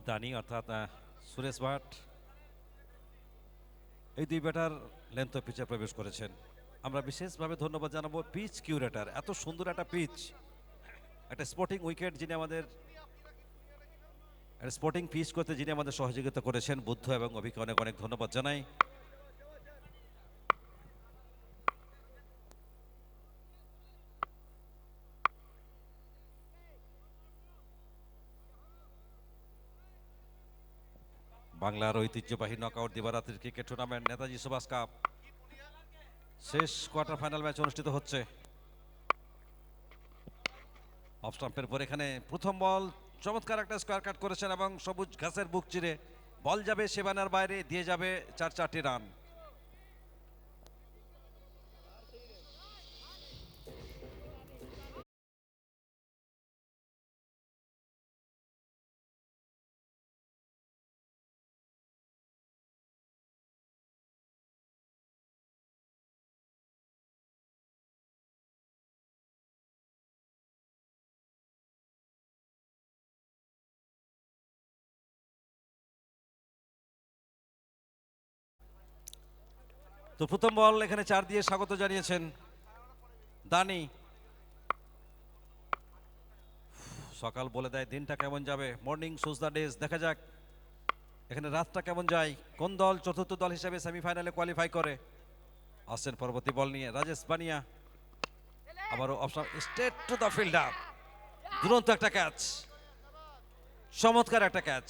দানি অর্থাৎ সুরেশ ভাট, এই দুই ব্যাটার লেন্থ পিচে প্রবেশ করেছেন। আমরা বিশেষভাবে ধন্যবাদ জানাবো পিচ কিউরেটার, এত সুন্দর একটা পিচ, একটা স্পোর্টিং উইকেট যিনি আমাদের স্পোর্টিং পিচ করতে যিনি আমাদের সহযোগিতা করেছেন, বুদ্ধ এবং অভিকে অনেক অনেক ধন্যবাদ জানাই। বাংলার ঐতিহ্যবাহী নকআউট দিবারাত্রির cricket tournament Netaji Subhash cup শেষ কোয়ার্টার ফাইনাল ম্যাচ অনুষ্ঠিত হচ্ছে। অফ স্টাম্পের পর এখানে প্রথম বল, চমৎকার একটা স্কোয়ার কাট করেছেন এবং সবুজ ঘাসের বুক চিরে বল যাবে সেবানার বাইরে, দিয়ে যাবে 4 রান। তো প্রথম বল এখানে 4 দিয়ে স্বাগত জানিয়েছেন দানি। সকাল বলে দেয় দিনটা কেমন যাবে, মর্নিং শুজ দ্য ডেজ। দেখা যাক এখানে রাতটা কেমন যায়, কোন দল চতুর্থ দল হিসেবে সেমিফাইনালে কোয়ালিফাই করে। আসছেন পরবর্তী বল নিয়ে রাজেশ বানিয়া, আবারও option straight to the fielder, দুরন্ত একটা ক্যাচ, চমৎকার একটা ক্যাচ।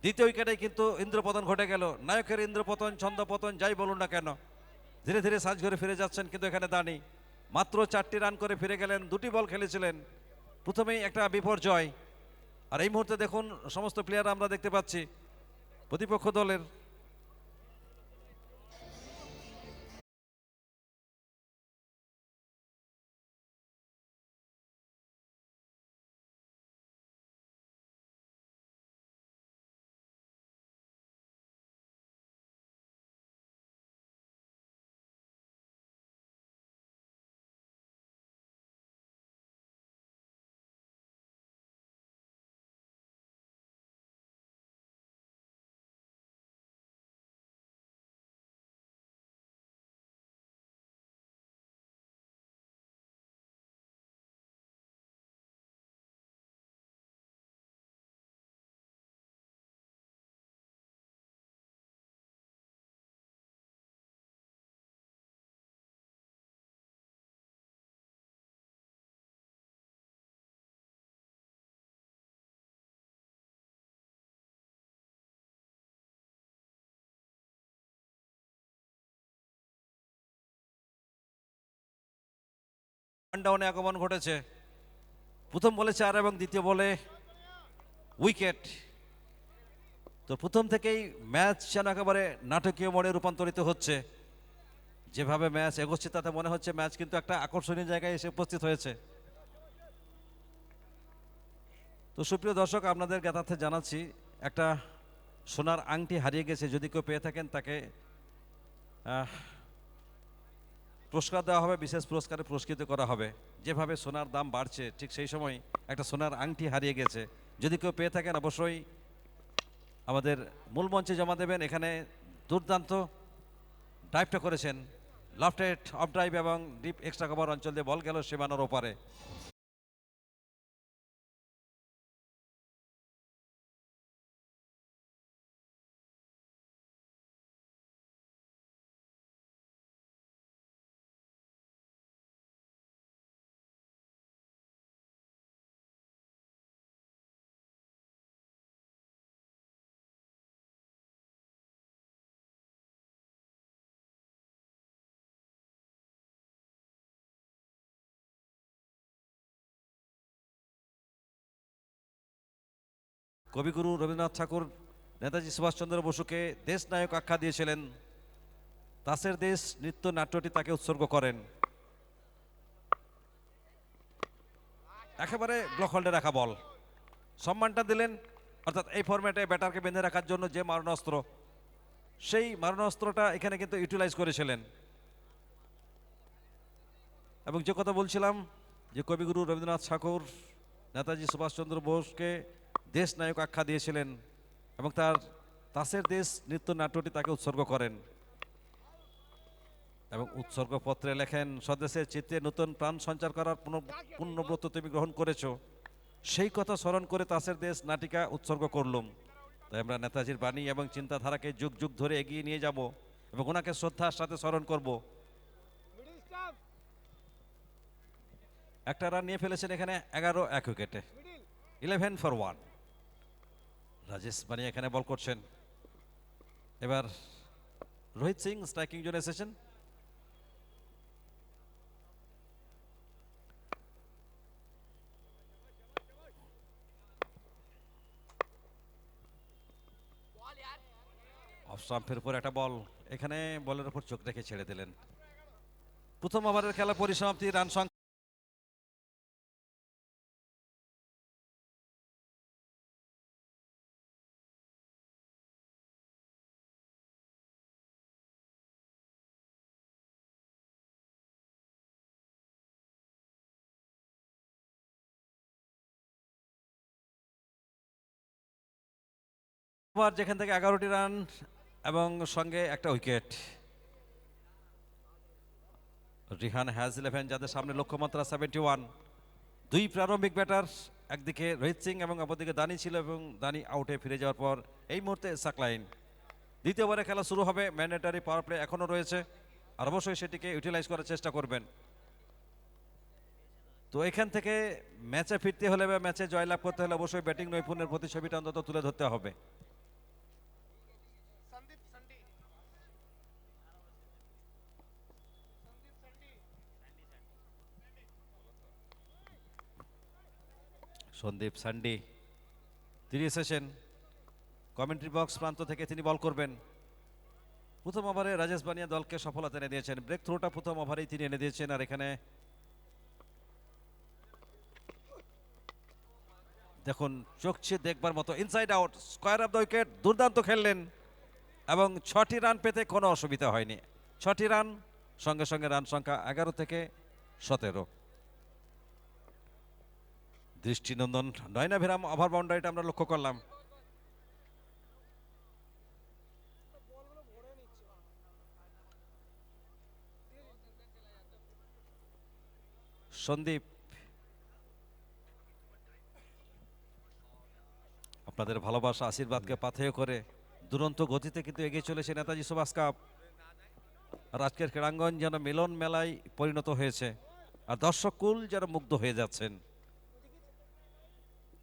দ্বিতীয় উইকেটে কিন্তু ইন্দ্রপতন ঘটে গেল, নায়কের ইন্দ্রপতন ছন্দপতন যাই বলুন না কেন, ধীরে ধীরে সাজ ঘরে ফিরে যাচ্ছেন। কিন্তু এখানে দানি মাত্র 4টি রান করে ফিরে গেলেন, 2টি বল খেলেছিলেন, প্রথমেই একটা বিপর্যয়। আর এই মুহূর্তে দেখুন সমস্ত প্লেয়ার আমরা দেখতে পাচ্ছি প্রতিপক্ষ দলের। ডাউনে আগমন ঘটেছে, প্রথম বলে 4 এবং দ্বিতীয় বলে উইকেট। তো প্রথম থেকেই ম্যাচ যেন একেবারে নাটকীয় মোড়ে রূপান্তরিত হচ্ছে। যেভাবে ম্যাচ এগোচ্ছে তাতে মনে হচ্ছে ম্যাচ কিন্তু একটা আকর্ষণীয় জায়গায় এসে উপস্থিত হয়েছে। তো সুপ্রিয় দর্শক, আপনাদের জ্ঞাতার্থে জানাচ্ছি একটা সোনার আংটি হারিয়ে গেছে। যদি কেউ পেয়ে থাকেন তাকে পুরস্কার দেওয়া হবে, বিশেষ পুরস্কারে পুরস্কৃত করা হবে। যেভাবে সোনার দাম বাড়ছে ঠিক সেই সময় একটা সোনার আংটি হারিয়ে গেছে। যদি কেউ পেয়ে থাকেন অবশ্যই আমাদের মূল মঞ্চে জমা দেবেন। এখানে দুর্দান্ত ড্রাইভটা করেছেন, লফটেড অফ ড্রাইভ এবং ডিপ এক্সট্রা কভার অঞ্চল দিয়ে বল গেল সীমানার ওপারে। কবিগুরু রবীন্দ্রনাথ ঠাকুর নেতাজি সুভাষচন্দ্র বসুকে দেশ নায়ক আখ্যা দিয়েছিলেন। তাসের দেশ নৃত্য নাট্যটি তাকে উৎসর্গ করেন। একেবারে ব্লক হোল্ডে রাখা বল, সম্মানটা দিলেন। অর্থাৎ এই ফরম্যাটে ব্যাটারকে বেঁধে রাখার জন্য যে মারণাস্ত্র, সেই মারণাস্ত্রটা এখানে কিন্তু ইউটিলাইজ করেছিলেন। এবং যে কথা বলছিলাম যে কবিগুরু রবীন্দ্রনাথ ঠাকুর নেতাজি সুভাষচন্দ্র বোসকে দেশ নায়ক আখ্যা দিয়েছিলেন এবং তার তাসের দেশ নৃত্য নাট্যটি তাকে উৎসর্গ করেন এবং উৎসর্গপত্রে লেখেন, স্বদেশের চিত্তে নতুন প্রাণ সঞ্চার করার পুণ্যব্রত তুমি গ্রহণ করেছ, সেই কথা স্মরণ করে তাসের দেশ নাটিকা উৎসর্গ করলুম। তাই আমরা নেতাজির বাণী এবং চিন্তাধারাকে যুগ যুগ ধরে এগিয়ে নিয়ে যাব এবং ওনাকে শ্রদ্ধার সাথে স্মরণ করব। মিডল স্টাম্প, একটা রান নিয়ে ফেলেছেন এখানে 11-1 উইকেটে, মিডল 11 for 1। রাজেশ বানি এখানে বল করছেন। এবার রোহিত সিং স্ট্রাইকিং জোনে এসেছেন। অফ স্টাম্পের উপর একটা বল, এখানে বলের উপর চোখ রেখে ছেড়ে দিলেন। প্রথম ওভারের খেলা পরিসমাপ্তি, রান সংখ্যা ওভার, যেখান থেকে 11টি রান এবং সঙ্গে একটা উইকেট। রিহান হ্যাজ 11, যাদের সামনে লক্ষ্যমাত্রা 71। দুই প্রারম্ভিক ব্যাটার, একদিকে রোহিত সিং এবং অপরদিকে দানি ছিল এবং দানি আউটে ফিরে যাওয়ার পর এই মুহূর্তে সাকলাইন। দ্বিতীয় ওভারে খেলা শুরু হবে। ম্যান্ডেটারি পাওয়ার প্লে এখনও রয়েছে আর অবশ্যই সেটিকে ইউটিলাইজ করার চেষ্টা করবেন। তো এখান থেকে ম্যাচে ফিরতে হলে বা ম্যাচে জয়লাভ করতে হলে অবশ্যই ব্যাটিং নৈপুণ্যের প্রতিছবিটা অন্তত তুলে ধরতে হবে। সন্দীপ সন্ডি, সন্দীপ সন্ডি, সন্দীপ সান্ডি তিনি এসেছেন। কমেন্ট্রি বক্স প্রান্ত থেকে তিনি বল করবেন। প্রথম ওভারে রাজেশ বানিয়া দলকে সফলতা এনে দিয়েছেন। ব্রেক থ্রোটা প্রথম ওভারেই তিনি এনে দিয়েছেন। আর এখানে দেখুন, চোখছে দেখবার মতো inside out, square of the wicket, দুর্দান্ত খেললেন এবং 6টি রান পেতে কোনো অসুবিধা হয়নি। 6টি রান, সঙ্গে সঙ্গে রান সংখ্যা 11 থেকে 17। দৃষ্টিনন্দন নয়নাভিরাম ওভার বাউন্ডারিটা আমরা লক্ষ্য করলাম। বলগুলো ভরে নিচ্ছে। সন্দীপ, আপনাদের ভালোবাসা আশীর্বাদকে পাথেয় করে দুরন্ত গতিতে কিন্তু এগিয়ে চলেছে নেতাজি সুভাষ কাপ। আর আজকের ক্রীড়াঙ্গন যেন মিলন মেলায় পরিণত হয়েছে আর দর্শককুল যেন মুগ্ধ হয়ে যাচ্ছেন।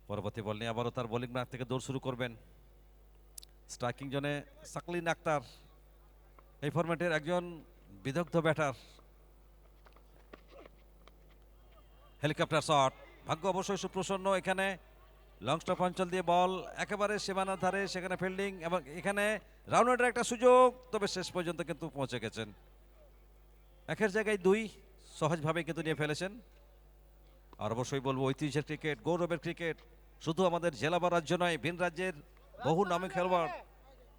পরবর্তী বল নিয়ে আবারও তার বোলিং মাঠ থেকে দৌড় শুরু করবেন। স্ট্রাইকিং জোনে সাকলিন আক্তার, এই ফরম্যাটের একজন বিদগ্ধ ব্যাটার। হেলিকপ্টার শট, ভাগ্য অবশ্যই সুপ্রসন্ন। এখানে লং স্টপ অঞ্চল দিয়ে বল একেবারে সীমানার ধারে, সেখানে ফিল্ডিং এবং এখানে রাউন্ডের একটা সুযোগ, তবে শেষ পর্যন্ত কিন্তু পৌঁছে গেছেন। একের জায়গায় 2 সহজভাবে কিন্তু নিয়ে ফেলেছেন। আর অবশ্যই বলবো ঐতিহ্যের ক্রিকেট, গৌরবের ক্রিকেট, শুধু আমাদের জেলা বা রাজ্য নয়, ভিন রাজ্যের বহু নামী খেলোয়াড়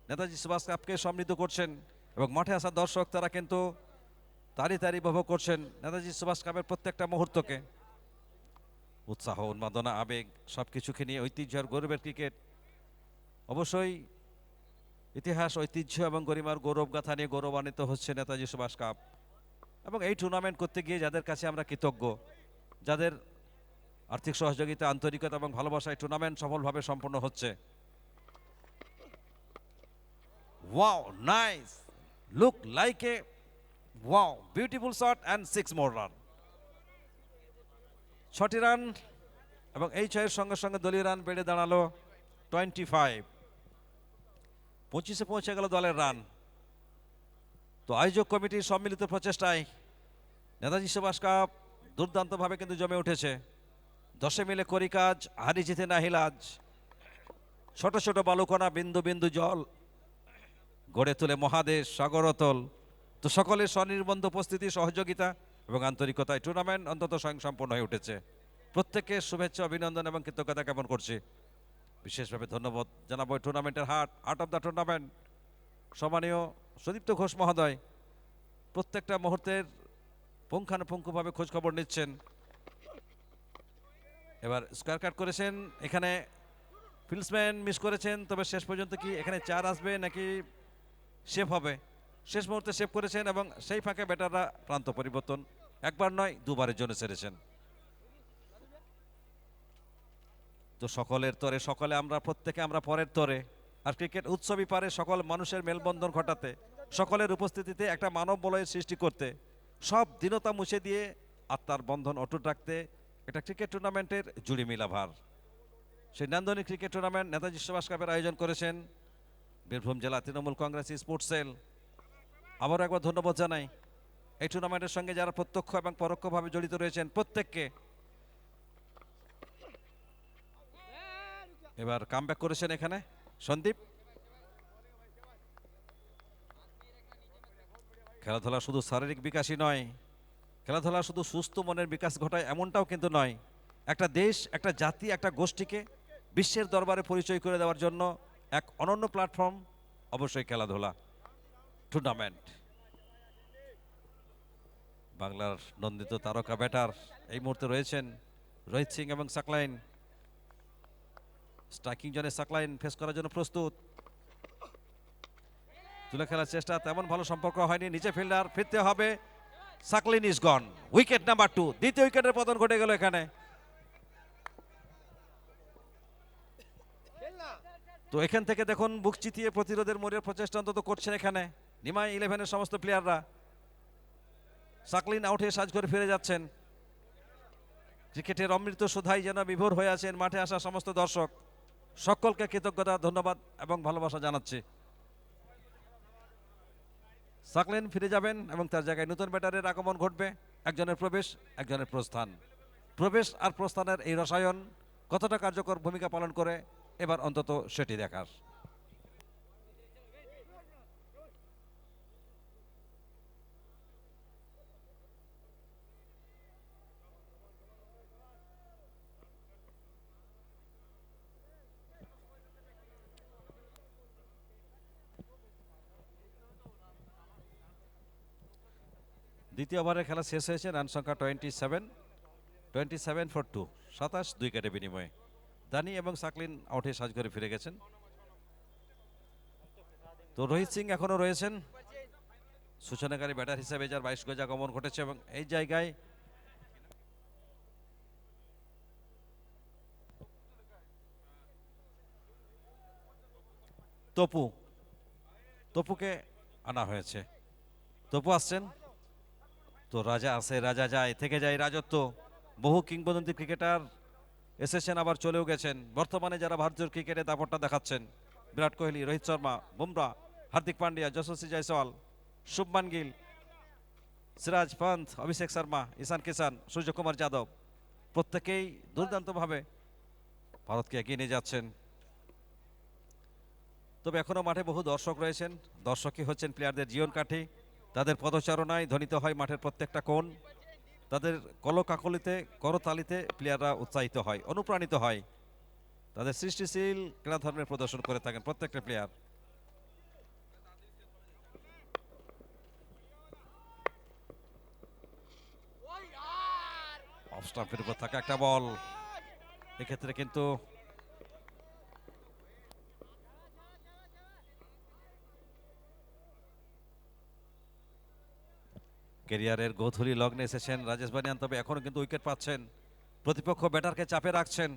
নেতাজি সুভাষ কাপকে সমৃদ্ধ করছেন এবং মাঠে আসা দর্শক তারা কিন্তু তারি তারি উপভোগ করছেন নেতাজি সুভাষ কাপের প্রত্যেকটা মুহূর্তকে। উৎসাহ, উন্মাদনা, আবেগ সব কিছুকে নিয়ে ঐতিহ্য আর গৌরবের ক্রিকেট। অবশ্যই ইতিহাস, ঐতিহ্য এবং গরিমার গৌরব গাথা নিয়ে গৌরবান্বিত হচ্ছে নেতাজি সুভাষ কাপ। এবং এই টুর্নামেন্ট করতে গিয়ে যাদের কাছে আমরা কৃতজ্ঞ, যাদের আর্থিক সহযোগিতা, আন্তরিকতা এবং ভালোবাসায় টুর্নামেন্ট সফলভাবে সম্পন্ন হচ্ছে। Wow, nice, look like a wow, beautiful shot and 6 more run. 6টি রান এবং এই 6-এর সঙ্গে সঙ্গে দলীয় রান বেড়ে দাঁড়ালো 25। 25-এ পৌঁছে গেল দলের রান। তো আয়োজক কমিটির সম্মিলিত প্রচেষ্টায় নেতাজি সুভাষ কাপ দুর্দান্তভাবে কিন্তু জমে উঠেছে। 10 মিলে করি কাজ, হারি জিতে নাহি লাজ। ছোট ছোট বালুকণা, বিন্দু বিন্দু জল গড়ে তোলে মহাদেশ সাগরতল। তো সকলের স্বনির্বন্ধ উপস্থিতি, সহযোগিতা এবং আন্তরিকতায় টুর্নামেন্ট অন্তত স্বয়ংসম্পন্ন হয়ে উঠেছে। প্রত্যেককে শুভেচ্ছা, অভিনন্দন এবং কৃতজ্ঞতা জ্ঞাপন করছি। বিশেষভাবে ধন্যবাদ জানাবো টুর্নামেন্টের হার্ট অফ দ্য টুর্নামেন্ট সম্মানীয় সুদীপ্ত ঘোষ মহোদয়। প্রত্যেকটা মুহূর্তের পুঙ্খানুপুঙ্খভাবে খোঁজখবর নিচ্ছেন। এবার স্কোয়ার কাট করেছেন, এখানে ফিল্ডসম্যান মিস করেছেন, তবে শেষ পর্যন্ত কি এখানে 4 আসবে নাকি সেভ হবে? শেষ মুহূর্তে সেভ করেছেন এবং সেই ফাঁকে ব্যাটাররা প্রান্ত পরিবর্তন একবার নয় দুবারের জন্য সেরেছেন। তো সকলের তরে সকলে আমরা, প্রত্যেকে আমরা পরের তরে। আর ক্রিকেট উৎসবই পারে সকল মানুষের মেলবন্ধন ঘটাতে, সকলের উপস্থিতিতে একটা মানব বলয়ের সৃষ্টি করতে, সব দীনতা মুছে দিয়ে আত্মার বন্ধন অটুট রাখতে একটা ক্রিকেট টুর্নামেন্টের জুড়ি মিলা ভার। সেই নান্দনিক ক্রিকেট টুর্নামেন্ট নেতাজি সুভাষ কাপের আয়োজন করেছেন বীরভূম জেলা তৃণমূল কংগ্রেস স্পোর্টস সেল। আবারও একবার ধন্যবাদ জানাই এই টুর্নামেন্টের সঙ্গে যারা প্রত্যক্ষ এবং পরোক্ষভাবে জড়িত রয়েছেন প্রত্যেককে। এবার কামব্যাক করেছেন এখানে সন্দীপ। খেলাধুলা শুধু শারীরিক বিকাশই নয়, খেলাধুলা শুধু সুস্থ মনের বিকাশ ঘটায় এমনটাও কিন্তু নয়। একটা দেশ, একটা জাতি, একটা গোষ্ঠীকে বিশ্বের দরবারে পরিচয় করে দেওয়ার জন্য এক অনন্য প্ল্যাটফর্ম অবশ্যই খেলাধুলা টুর্নামেন্ট। বাংলার নন্দিত তারকা ব্যাটার এই মুহূর্তে রয়েছেন রোহিত সিং এবং সাকলাইন। স্ট্রাইকিং জোনে সাকলাইন ফেস করার জন্য প্রস্তুত। তুলে খেলার চেষ্টা, তেমন ভালো সম্পর্ক হয়নি। নিচে ফিল্ডার, ফিরতে হবে। Saqlain is gone. Wicket number 2, দ্বিতীয় উইকেটের পতন ঘটে গেল এখানে। তো এখান থেকে দেখুন বুক চিতিয়ে প্রতিরোধের মোড়ের প্রচেষ্টা অন্তত করছেন এখানে নিমাই 11-এর সমস্ত প্লেয়াররা। সাকলিন আউট হয়ে সাজ করে ফিরে যাচ্ছেন। ক্রিকেটের অমৃত সুধাই যেন বিভোর হয়ে আছেন মাঠে আসা সমস্ত দর্শক। সকলকে কৃতজ্ঞতা, ধন্যবাদ এবং ভালোবাসা জানাচ্ছি। সাকলিন ফিরে যাবেন এবং তার জায়গায় নতুন ব্যাটারের আগমন ঘটবে। একজনের প্রবেশ, একজনের প্রস্থান। প্রবেশ আর প্রস্থানের এই রসায়ন কতটা কার্যকর ভূমিকা পালন করে এবার অন্তত সেটি দেখার। দ্বিতীয় ওভারের খেলা শেষ হয়েছে, রান সংখ্যা 27 ফর 2, 27 2 উইকেটের বিনিময়ে। দানি এবং সাকলিন আউটে সাজ করে ফিরে গেছেন। তো রোহিত সিং এখনো রয়েছেন সূচনাকারী ব্যাটার হিসেবে, যার 22 গজ আগমন ঘটেছে এবং এই জায়গায় তপুকে আনা হয়েছে। তপু আসছেন। তো রাজা আসে, রাজা যায়, থেকে যায় রাজত্ব। বহু কিংবদন্তি ক্রিকেটার এসেছেন, আবার চলেও গেছেন। বর্তমানে যারা ভারতীয় ক্রিকেটে দাপটটা দেখাচ্ছেন, বিরাট কোহলি, রোহিত শর্মা, বুমরা, হার্দিক পান্ডিয়া, যশস্বী জয়সওয়াল, শুভমান গিল, সিরাজ পন্থ, অভিষেক শর্মা, ঈশান কিষান, সূর্যকুমার যাদব, প্রত্যেকেই দুর্দান্তভাবে ভারতকে এগিয়ে নিয়ে যাচ্ছেন। তবে এখনো মাঠে বহু দর্শক রয়েছেন। দর্শকই হচ্ছেন প্লেয়ারদের জীবন কাঠি। তাদের পদচারণায় ধ্বনিত হয় মাঠের প্রত্যেকটা কোণ। তাদের কলকাকলিতে, করতালিতে প্লেয়াররা উৎসাহিত হয়, অনুপ্রাণিত হয়। তাদের সৃষ্টিশীল ক্রীড়া ধর্মের প্রদর্শন করে থাকেন প্রত্যেকটা প্লেয়ার। অফ স্টাম্পের উপর থাকা একটা বল, এক্ষেত্রে কিন্তু ক্যারিয়ারের গোধূলি লগ্নে এসেছেন রাজেশ বানিয়ান, তবে এখনো কিন্তু উইকেট পাচ্ছেন, প্রতিপক্ষ ব্যাটারকে চাপে রাখছেন।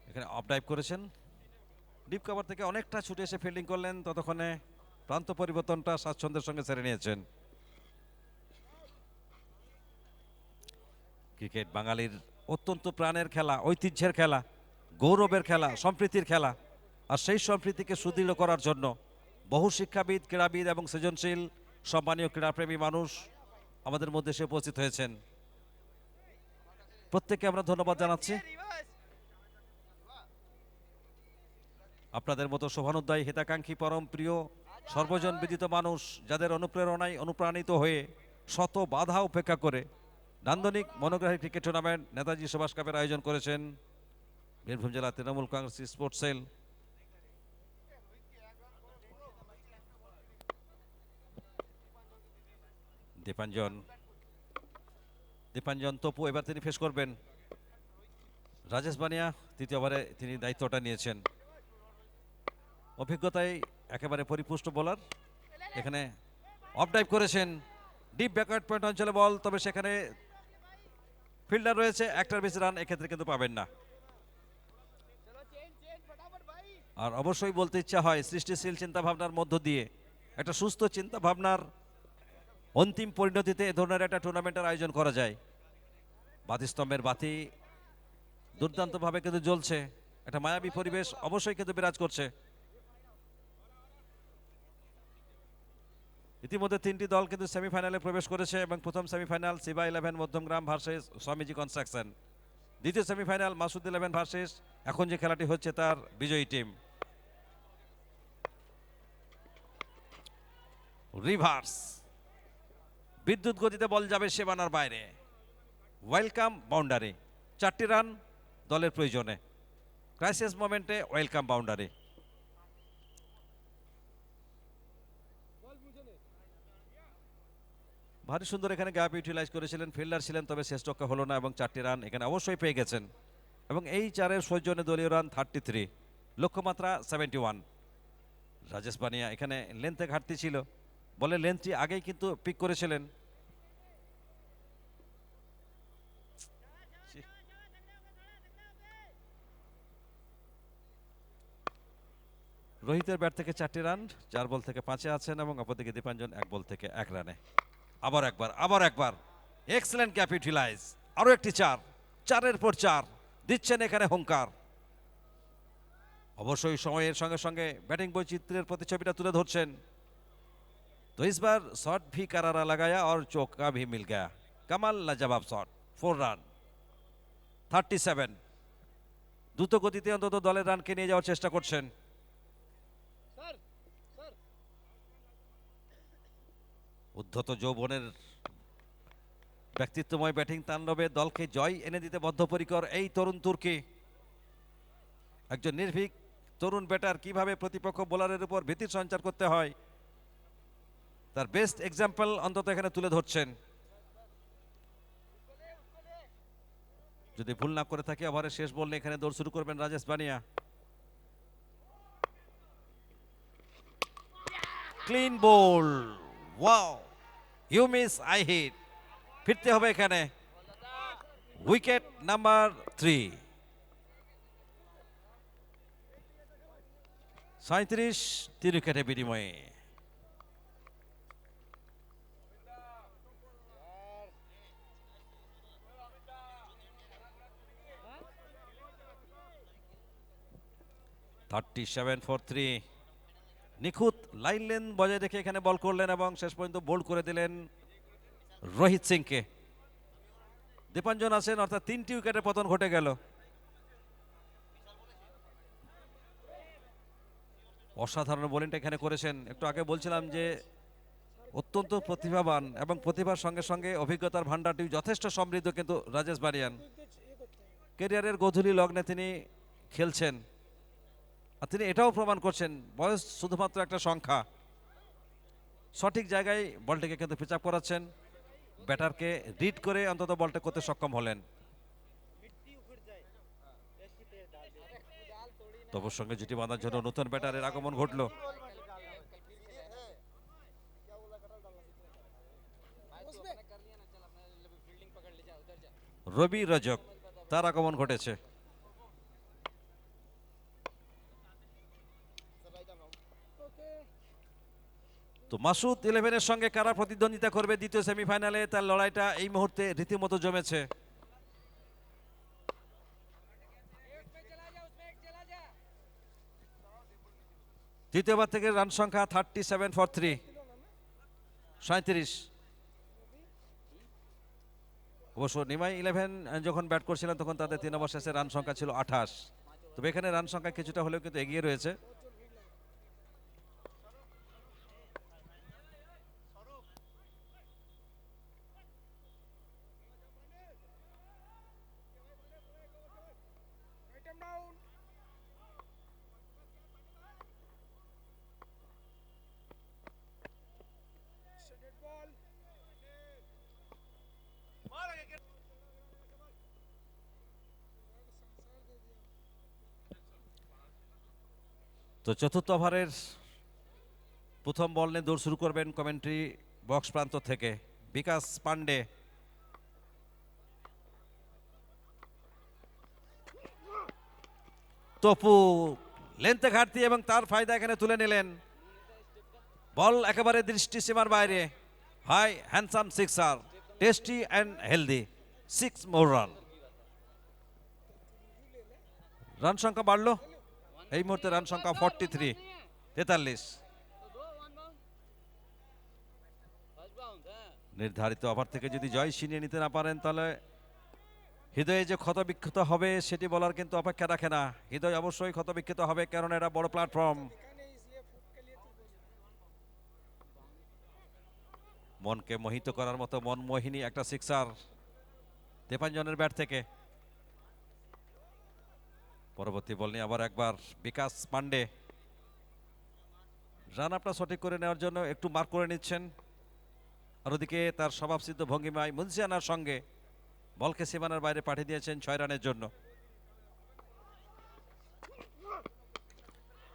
এখানে অফ ডাইভ করেছেন, ডিপ কভার থেকে অনেকটা ছুটে এসে ফিল্ডিং করলেন, ততক্ষণে প্রান্ত পরিবর্তনটা স্বাচ্ছন্দ্যের সঙ্গে সেরে নিয়েছেন। ক্রিকেট বাঙালির অত্যন্ত প্রাণের খেলা, ঐতিহ্যের খেলা, গৌরবের খেলা, সম্প্রীতির খেলা। আর সেই সম্প্রীতিকে সুদৃঢ় করার জন্য বহু শিক্ষাবিদ, ক্রীড়াবিদ এবং সৃজনশীল সম্মানীয় ক্রীড়াপ্রেমী মানুষ আমাদের মধ্যে এসে উপস্থিত হয়েছেন। প্রত্যেককে আমরা ধন্যবাদ জানাচ্ছি। আপনাদের মতো শোভানুদ্দায়ী, হিতাকাঙ্ক্ষী, পরম প্রিয়, সর্বজন বিদিত মানুষ যাদের অনুপ্রেরণায় অনুপ্রাণিত হয়ে শত বাধা উপেক্ষা করে নান্দনিক মনোগ্রাহী ক্রিকেট টুর্নামেন্ট নেতাজি সুভাষ কাপের আয়োজন করেছেন বীরভূম জেলা তৃণমূল কংগ্রেস স্পোর্টস সেল। দীপাঞ্জন তপু এবার তিনি ফেস করবেন। রাজেশ বানিয়া তৃতীয় ওভারে তিনি দায়িত্বটা নিয়েছেন, অভিজ্ঞতায় একেবারে পরিপুষ্ট বোলার। এখানে অফ ডাইভ করেছেন, ডিপ ব্যাকওয়ার্ড পয়েন্ট অঞ্চলে বল, তবে সেখানে ফিল্ডার রয়েছে, একটার বেশি রান এক্ষেত্রে কিন্তু পাবেন না। আর অবশ্যই বলতে ইচ্ছা হয় সৃষ্টিশীল চিন্তাভাবনার মধ্য দিয়ে, একটা সুস্থ চিন্তাভাবনার অন্তিম পরিণতিতে এ ধরনের একটা টুর্নামেন্টের আয়োজন করা যায়। বাতিস্তম্ভের বাতি দুর্দান্তভাবে কিন্তু জ্বলছে, একটা মায়াবী পরিবেশ অবশ্যই কিন্তু বিরাজ করছে। ইতিমধ্যে তিনটি দল কিন্তু সেমিফাইনালে প্রবেশ করেছে এবং প্রথম semifinal Siba 11 Madhyamgram versus Swamiji construction, দ্বিতীয় সেমিফাইনাল মাসুদ 11 ভার্সেস এখন যে খেলাটি হচ্ছে তার বিজয়ী টিম। রিভার্স বিদ্যুৎ গতিতে বল যাবে সীমানার বাইরে, ওয়েলকাম বাউন্ডারি, 4টি রান দলের প্রয়োজনে, ক্রাইসিস মোমেন্টে ওয়েলকাম বাউন্ডারি। ভারী সুন্দর এখানে গ্যাপ ইউটিলাইজ করেছিলেন, ফিল্ডার ছিলেন, তবে শেষ রক্ষা হলো না এবং 4টি রান এখানে অবশ্যই পেয়ে গেছেন। এবং এই 4-এর সৌজন্যে দলীয় রান 33, লক্ষ্যমাত্রা 71। রাজেশ বানিয়া এখানে লেন্থে ঘাটতি ছিল, বলে লেন্থটি আগেই কিন্তু পিক করেছিলেন। রোহিতের ব্যাট থেকে 4টি রান, 4 বল থেকে 5-এ আছেন এবং অপরদিকে দীপাঞ্জন 1 বল থেকে 1 রানে। আবার একবার এক্সেলেন্ট ক্যাপ ইউটিলাইজ, আরো একটি 4, 4-এর পর 4 দিচ্ছেন এখানে হুঙ্কার। অবশ্যই সময়ের সঙ্গে সঙ্গে ব্যাটিং বৈচিত্র্যের প্রতিছবিটা তুলে ধরছেন। तो इस बार शॉट भी करारा लगाया और चौका भी मिल गया, कमाल लाजवाब शॉट, 4 রান 37। দ্রুত গতিতে অন্তত দলের রানকে নিয়ে যাওয়ার চেষ্টা করছেন। উদ্ধত যৌবনের ব্যক্তিত্বময় ব্যাটিং তাণ্ডবে দলকে জয় এনে দিতে বদ্ধপরিকর এই তরুণ তুর্কি। একজন নির্ভীক তরুণ ব্যাটার কিভাবে প্রতিপক্ষ বোলারের উপর ভীতির সঞ্চার করতে হয় তার বেস্ট এক্সাম্পল অন্তত এখানে তুলে ধরছেন। যদি ভুল না করে থাকে ওভারের শেষ বল নিয়ে এখানে দৌড় শুরু করবেন Rajesh Bania. Clean bowl, wow, you miss I hit, ফিরতে হবে এখানে। উইকেট নাম্বার 3, 37 3 উইকেটের বিনিময়ে। নিখুঁত লাইন লেন বজায় রেখে এখানে বল করলেন এবং শেষ পর্যন্ত বোল্ড করে দিলেন রোহিত সিংকে। দীপাঞ্জন আছেন, অর্থাৎ 3টি উইকেটের পতন ঘটে গেল। অসাধারণ বোলিংটা এখানে করেছেন। একটু আগে বলছিলাম যে অত্যন্ত প্রতিভাবান এবং প্রতিভার সঙ্গে সঙ্গে অভিজ্ঞতার ভাণ্ডারটি যথেষ্ট সমৃদ্ধ কিন্তু রাজেশ বারিয়ান। ক্যারিয়ারের গোধূলি লগ্নে তিনি খেলছেন, আর তিনি এটাও প্রমাণ করছেন বয়স শুধুমাত্র একটা সংখ্যা। সঠিক জায়গায় বলটিকে কিন্তু পিচ আপ করাচ্ছেন, ব্যাটারকে রিড করে অন্তত বলটা করতে সক্ষম হলেন। मिट्टी उखड़ जाए ऐसी तेज डाल दे जाल थोड़ी তবুর सঙ্গে জুটি বাঁধার জন্য নতুন ব্যাটারের আগমন ঘটলো। রবি রজক, তার আগমন ঘটেছে। তো মাসুদ 11-এর সঙ্গে কারা প্রতিদ্বন্দ্বিতা করবে দ্বিতীয় সেমিফাইনালে, তার লড়াইটা এই মুহূর্তে রীতিমতো জমেছে। তৃতীয়বার থেকে রান সংখ্যা 37 ফর 3, 37। অবশ্য নিমাই 11 যখন ব্যাট করছিলেন তখন তাদের 3 ওভার শেষে রান সংখ্যা ছিল 28। তবে এখানে রান সংখ্যা কিছুটা হলেও কিন্তু এগিয়ে রয়েছে। आइटम डाउन सेट बॉल তো চতুর্থ ওভারের প্রথম বল নিয়ে দৌড় শুরু করবেন কমেন্ট্রি বক্স প্রান্ত থেকে বিকাশ পান্ডে। তপু লেন্থে ঘাটতি এবং তার ফায়দা এখানে তুলে নিলেন। বল একেবারে দৃষ্টি সীমার বাইরে, high handsome sixer, tasty and healthy, 6 more run. Run সংখ্যা বাড়লো, এই মুহূর্তে রান সংখ্যা 43, 43। फर्स्ट बाउंस है নির্ধারিত ওভার থেকে যদি জয় ছিনিয়ে নিতে না পারেন তাহলে হৃদয়ে যে ক্ষতবিক্ষত হবে সেটি বলার কিন্তু অপেক্ষা রাখে না। হৃদয় অবশ্যই ক্ষতবিক্ষত হবে, কারণ এটা বড় প্ল্যাটফর্ম। इसलिए फुट के लिए মনকে মোহিত করার মতো মনমোহিনী একটা সিক্সার দেবাঞ্জনের ব্যাট থেকে। পরবর্তী বল নিয়ে আবার একবার বিকাশ পান্ডে। রান আপটা সঠিক করে নেওয়ার জন্য একটু মার্ক করে নিচ্ছেন, আর ওদিকে তার স্বভাবসিদ্ধ ভঙ্গিমায় মুন্সিয়ানার সঙ্গে বলকে সীমানার বাইরে পাঠিয়ে দিয়েছেন 6 রানের জন্য।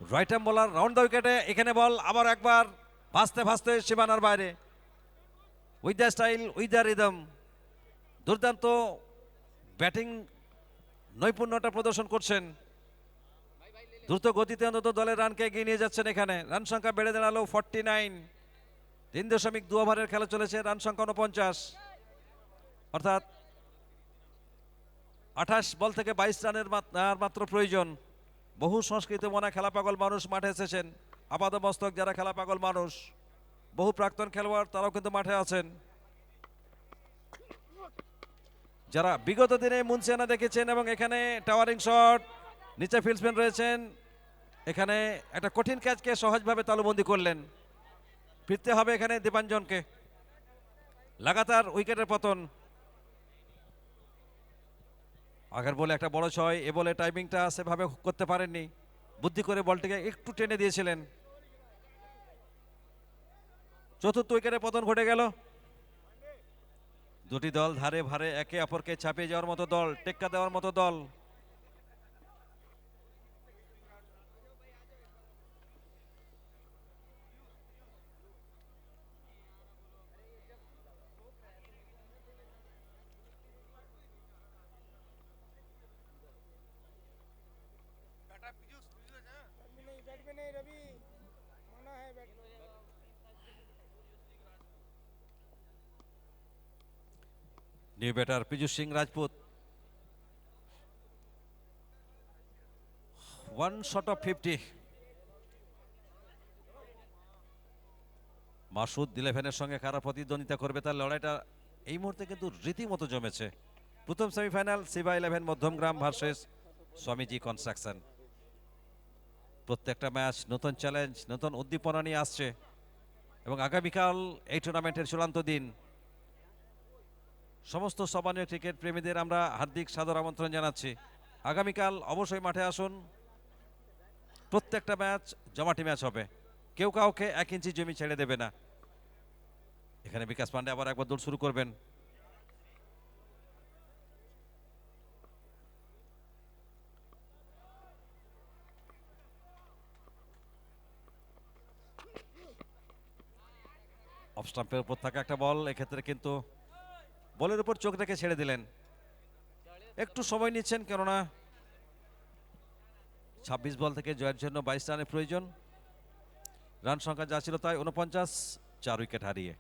Right hand bowler round the উইকেটে, এখানে বল আবার একবার ভাসতে ভাসতে সীমানার বাইরে। With the style, with the rhythm, দুর্দান্ত ব্যাটিং নৈপুণ্যটা প্রদর্শন করছেন। দ্রুত গতিতে অন্তত দলের রানকে এগিয়ে নিয়ে যাচ্ছেন। এখানে রান সংখ্যা বেড়ে দাঁড়ালো 49, 3.2 ওভারের খেলা চলেছে, রান সংখ্যা 49, অর্থাৎ 28 বল থেকে 22 রানের মাত্র প্রয়োজন। বহু সংস্কৃতি মনা খেলা পাগল মানুষ মাঠে এসেছেন, আপাদমস্তক যারা খেলা পাগল মানুষ, বহু প্রাক্তন খেলোয়াড় তারাও কিন্তু মাঠে আছেন, যারা বিগত দিনে মুন্সিয়ানা দেখেছেন। এবং এখানে টাওয়ারিং শট, নিচে ফিল্ডসম্যান রয়েছেন, এখানে একটা কঠিন ক্যাচকে সহজভাবে তালুবন্দি করলেন। ফিরতে হবে এখানে দীপাঞ্জনকে। লাগাতার উইকেটের পতন। আগের বলে একটা বড় ছয়, এ বলে টাইমিংটা সেভাবে করতে পারেননি, বুদ্ধি করে বলটিকে একটু টেনে দিয়েছিলেন। চতুর্থ উইকেটে পতন ঘটে গেল। দুটি দল ধারে ভারে একে অপরকে চাপিয়ে যাওয়ার মতো দল, টেক্কা দেওয়ার মতো দল। बैट में नहीं रवि, मना है bat. New batter Piyush Singh Rajput, 1 short of 50। Masud 11-এর সঙ্গে কারা প্রতিদ্বন্দ্বিতা করবে তার লড়াইটা এই মুহূর্তে কিন্তু রীতিমতো জমেছে। প্রথম semifinal Siba 11 Madhyamgram versus Swamiji construction. প্রত্যেকটা ম্যাচ নতুন চ্যালেঞ্জ, নতুন উদ্দীপনা নিয়ে আসছে। এবং আগামীকাল এই টুর্নামেন্টের চূড়ান্ত দিন। সমস্ত সম্মানীয় ক্রিকেট প্রেমীদের আমরা হার্দিক সাদর আমন্ত্রণ জানাচ্ছি। আগামীকাল অবশ্যই মাঠে আসুন। প্রত্যেকটা ম্যাচ জমাটি ম্যাচ হবে, কেউ কাউকে 1 ইঞ্চি জমি ছেড়ে দেবে না। এখানে বিকাশ পান্ডে আবার একবার দৌড় শুরু করবেন। অফ স্টাম্পের উপর থাকা একটা বল, এক্ষেত্রে কিন্তু বলের উপর চোখ রেখে ছেড়ে দিলেন। একটু সময় নিচ্ছেন, কেননা 26 বল থেকে জয়ের জন্য 22 রানের প্রয়োজন। রান সংখ্যা যা ছিল তাই 49, 4 উইকেট হারিয়ে।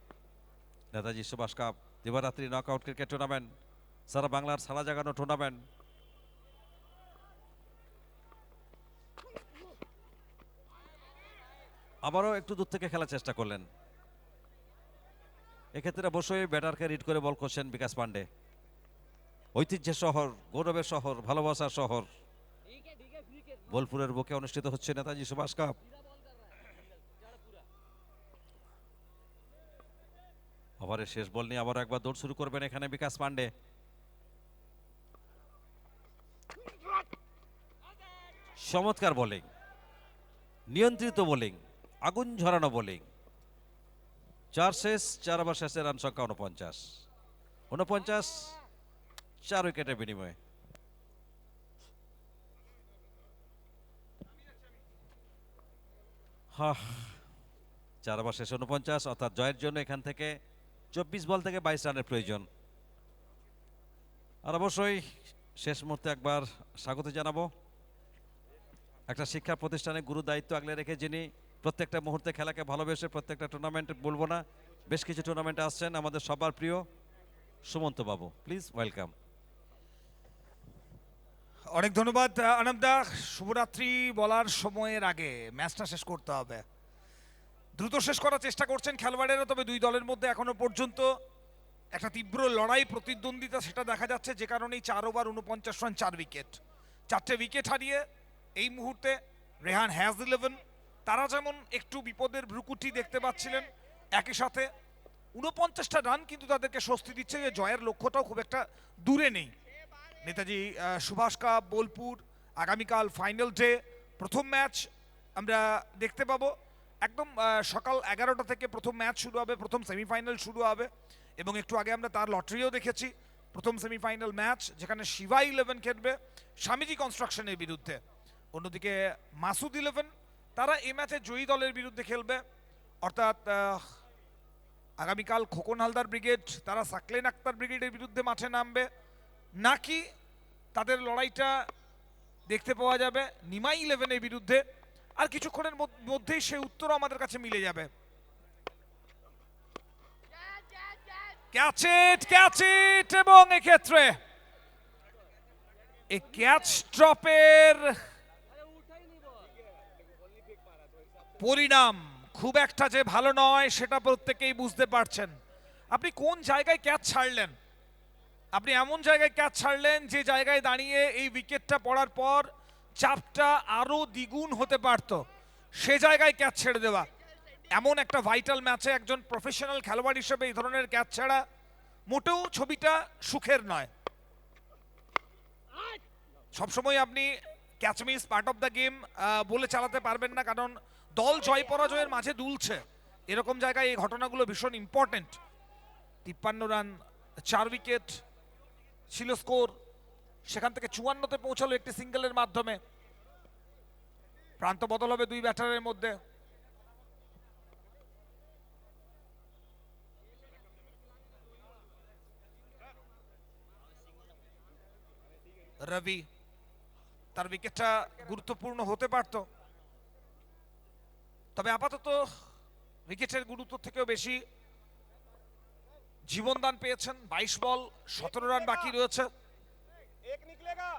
নেতাজি সুভাষ কাপ দিবারাত্রি নকআউট ক্রিকেট টুর্নামেন্ট, সারা বাংলার সারা জাগানো টুর্নামেন্ট। আবারও একটু দূর থেকে খেলার চেষ্টা করলেন। এক্ষেত্রে অবশ্যই ব্যাটারকে রিড করে বল করছেন বিকাশ পান্ডে। ঐতিহ্যের শহর, গৌরবের শহর, ভালোবাসার শহর বোলপুরের বুকে অনুষ্ঠিত হচ্ছে নেতাজি সুভাষ কাপ। ওভারের শেষ বল নিয়ে আবার একবার দৌড় শুরু করবেন এখানে বিকাশ পান্ডে। চমৎকার বোলিং, নিয়ন্ত্রিত বোলিং, আগুন ঝরানো বোলিং। 4 শেষ, 4 ওভার শেষে রান সংখ্যা 49, 4 উইকেটের বিনিময়ে। হ্যাঁ, 4 ওভার শেষে 49, অর্থাৎ জয়ের জন্য এখান থেকে 24 বল থেকে 22 রানের প্রয়োজন। আর অবশ্যই শেষ মুহূর্তে একবার স্বাগত জানাবো একটা শিক্ষা প্রতিষ্ঠানে গুরু দায়িত্ব আগলে রেখে, যিনি প্রত্যেকটা মুহূর্তে খেলাকে ভালোবেসে প্রত্যেকটা টুর্নামেন্টে বলবো না, বেশ কিছু টুর্নামেন্টে আসছেন আমাদের সবার প্রিয় সুমন্ত বাবু। Please welcome. অনেক ধন্যবাদ আনন্দা। শুভরাত্রি বলার সময়ের আগে ম্যাচটা শেষ করতে হবে, দ্রুত শেষ করার চেষ্টা করছেন খেলোয়াড়েরা। তবে দুই দলের মধ্যে এখনো পর্যন্ত একটা তীব্র লড়াই, প্রতিদ্বন্দ্বিতা সেটা দেখা যাচ্ছে, যে কারণেই 4 ওভার 49 রান, 4 উইকেট। 4টে উইকেট হারিয়ে এই মুহূর্তে রেহান হ্যাজ 11। তারা যেমন একটু বিপদের ভ্রুকুটি দেখতে পাচ্ছিলেন, একই সাথে 49টা রান কিন্তু তাদেরকে স্বস্তি দিচ্ছে যে জয়ের লক্ষ্যটাও খুব একটা দূরে নেই। নেতাজি সুভাষ কাপ বোলপুর, আগামীকাল ফাইনাল ডে, প্রথম ম্যাচ আমরা দেখতে পাবো। একদম সকাল 11টা থেকে প্রথম ম্যাচ শুরু হবে, প্রথম সেমিফাইনাল শুরু হবে। এবং একটু আগে আমরা তার লটারিও দেখেছি, প্রথম সেমিফাইনাল ম্যাচ যেখানে শিবা 11 খেলবে স্বামীজি কনস্ট্রাকশনের বিরুদ্ধে। অন্যদিকে মাসুদ 11 তারা এই ম্যাচে জয়ী দলের বিরুদ্ধে খেলবে, অর্থাৎ আগামীকাল খোকন হালদার ব্রিগেড তারা সাকলেন আক্তার ব্রিগেডের বিরুদ্ধে মাঠে নামবে, নাকি তাদের লড়াইটা দেখতে পাওয়া যাবে নিমাই 11-এর বিরুদ্ধে। আর কিছুক্ষণের মধ্যেই সেই উত্তর আমাদের কাছে মিলে যাবে। ক্যাচ ইট এবং এক্ষেত্রে এই ক্যাচ ড্রপের পরিণাম খুব একটা যে ভালো নয় সেটা প্রত্যেকেই বুঝতে পারছেন। আপনি কোন জায়গায় ক্যাচ ছাড়লেন? আপনি এমন জায়গায় ক্যাচ ছাড়লেন যে জায়গায় দাঁড়িয়ে এই উইকেটটা পড়ার পর চাপটা আরো দ্বিগুণ হতে পারত, সে জায়গায় ক্যাচ ছেড়ে দেওয়া। এমন একটা ভাইটাল ম্যাচে একজন প্রফেশনাল খেলোয়াড় হিসেবে এই ধরনের ক্যাচ ছাড়া মোটেও ছবিটা সুখের নয়। সবসময় আপনি catch miss part of the game বলে চালাতে পারবেন না, কারণ দল জয় পরাজয়ের মাঝে দুলছে, এরকম জায়গায় এই ঘটনাগুলো ভীষণ ইম্পর্টেন্ট। 53 রান, 4 উইকেট ছিল স্কোর, সেখান থেকে 54-তে পৌঁছালো একটি সিঙ্গেলের মাধ্যমে। প্রান্ত বদল হবে দুই ব্যাটারের মধ্যে। রবি, তার উইকেটটা গুরুত্বপূর্ণ হতে পারত, তবে আপাতত উইকেটের গুরুত্ব থেকেও বেশি জীবনদান পেয়েছেন। 22 বল 17 রান বাকি রয়েছে। एक निकलेगा।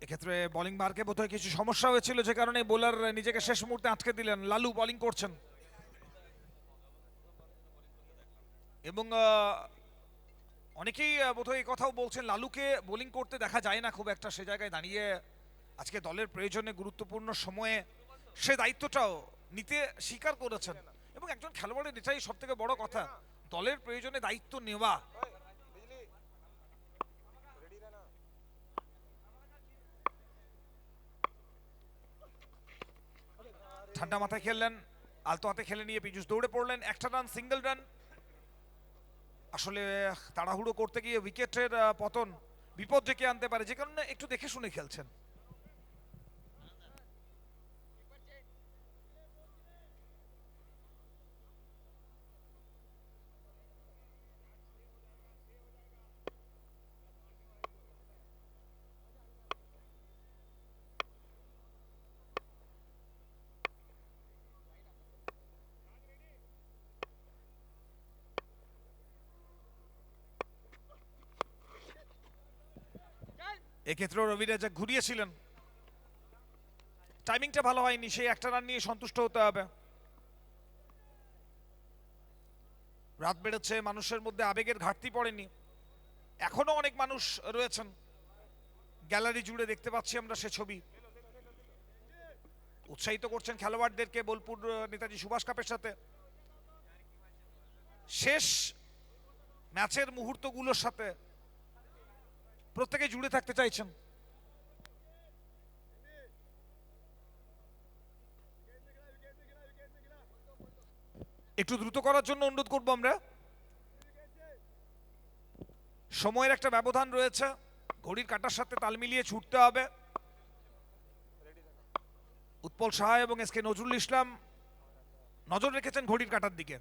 এক্ষেত্রে বোলিং মার্কে বোধহয় কিছু সমস্যা হয়েছিল, যে কারণে বোলার নিজেকে শেষ মুহূর্তে আটকে দিলেন। লালু বোলিং করছেন এবং অনেকেই বোধহয় এই কথাও বলছেন লালুকে বোলিং করতে দেখা যায় না খুব একটা। সে জায়গায় দাঁড়িয়ে আজকে দলের প্রয়োজনে গুরুত্বপূর্ণ সময়ে সে দায়িত্বটাও নিতে স্বীকার করেছেন, এবং একজন খেলোয়াড়ের এটাই সব থেকে বড় কথা, দলের প্রয়োজনে দায়িত্ব নেওয়া। ঠান্ডা মাথায় খেললেন, আলতো হাতে খেলে নিয়ে পীযুষ দৌড়ে পড়লেন। একটা রান, সিঙ্গেল রান। আসলে তাড়াহুড়ো করতে গিয়ে উইকেটের পতন বিপদ ডেকে আনতে পারে, যে কারণে একটু দেখে শুনে খেলছেন। এক্ষেত্রেও রবি রাজা ঘুরিয়েছিলেন, টাইমিংটা ভালো হয়নি, সেই একটা রান নিয়ে সন্তুষ্ট হতে হবে। রাত বেড়েছে, মানুষের মধ্যে আবেগের ঘাটতি পড়েনি, এখনো অনেক মানুষ রয়েছেন, গ্যালারি জুড়ে দেখতে পাচ্ছি আমরা সে ছবি। উৎসাহিত করছেন খেলোয়াড়দেরকে বোলপুর নেতাজি সুভাষ কাপের সাথে। শেষ ম্যাচের মুহূর্তগুলোর সাথে প্রত্যেকে জুড়ে থাকতে চাইছেন। একটু দ্রুত করার জন্য অনুরোধ করবো আমরা। সময়ের একটা ব্যবধান রয়েছে, ঘড়ির কাঁটার সাথে তাল মিলিয়ে ছুটতে হবে। উৎপল সাহা এবং এসকে নজরুল ইসলাম নজর রেখেছেন ঘড়ির কাঁটার দিকে।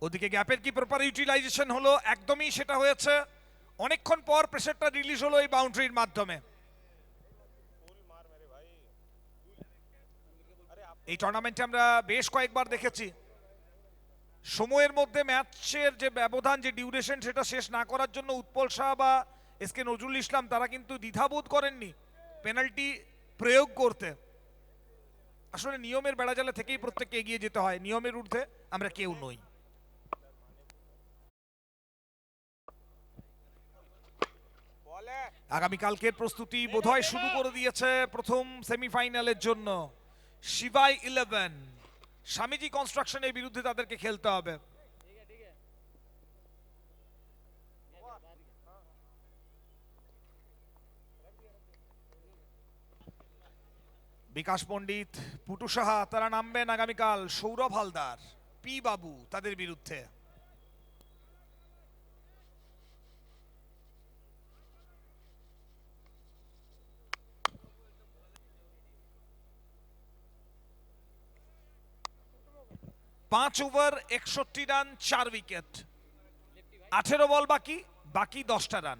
ওদিকে গ্যাপের কি প্রপার ইউটিলাইজেশন হলো? একদমই সেটা হয়েছে। অনেকক্ষণ পর প্রেসারটা রিলিজ হলো এই বাউন্ডারির মাধ্যমে। এই টুর্নামেন্টে আমরা বেশ কয়েকবার দেখেছি সময়ের মধ্যে ম্যাচের যে ব্যবধান, যে ডিউরেশন, সেটা শেষ না করার জন্য উৎপল শাহ বা এসকে নজরুল ইসলাম তারা কিন্তু দ্বিধাবোধ করেননি পেনাল্টি প্রয়োগ করতে। আসলে নিয়মের বেড়াজালে থেকেই প্রত্যেককে এগিয়ে যেতে হয়, নিয়মের ঊর্ধ্বে আমরা কেউ নই। আগামীকালকের প্রস্তুতি বোধহয় শুরু করে দিয়েছে প্রথম সেমিফাইনালের জন্য। শিবাই 11 স্বামীজি কনস্ট্রাকশনের বিরুদ্ধে তাদেরকে খেলতে হবে। বিকাশ পণ্ডিত, পুটু সাহা তারা নামবেন আগামীকাল। সৌরভ হালদার, পি বাবু তাদের বিরুদ্ধে। পাঁচ ওভার 61 রান, 4 উইকেট, 18 বল বাকি, বাকি 10টা রান।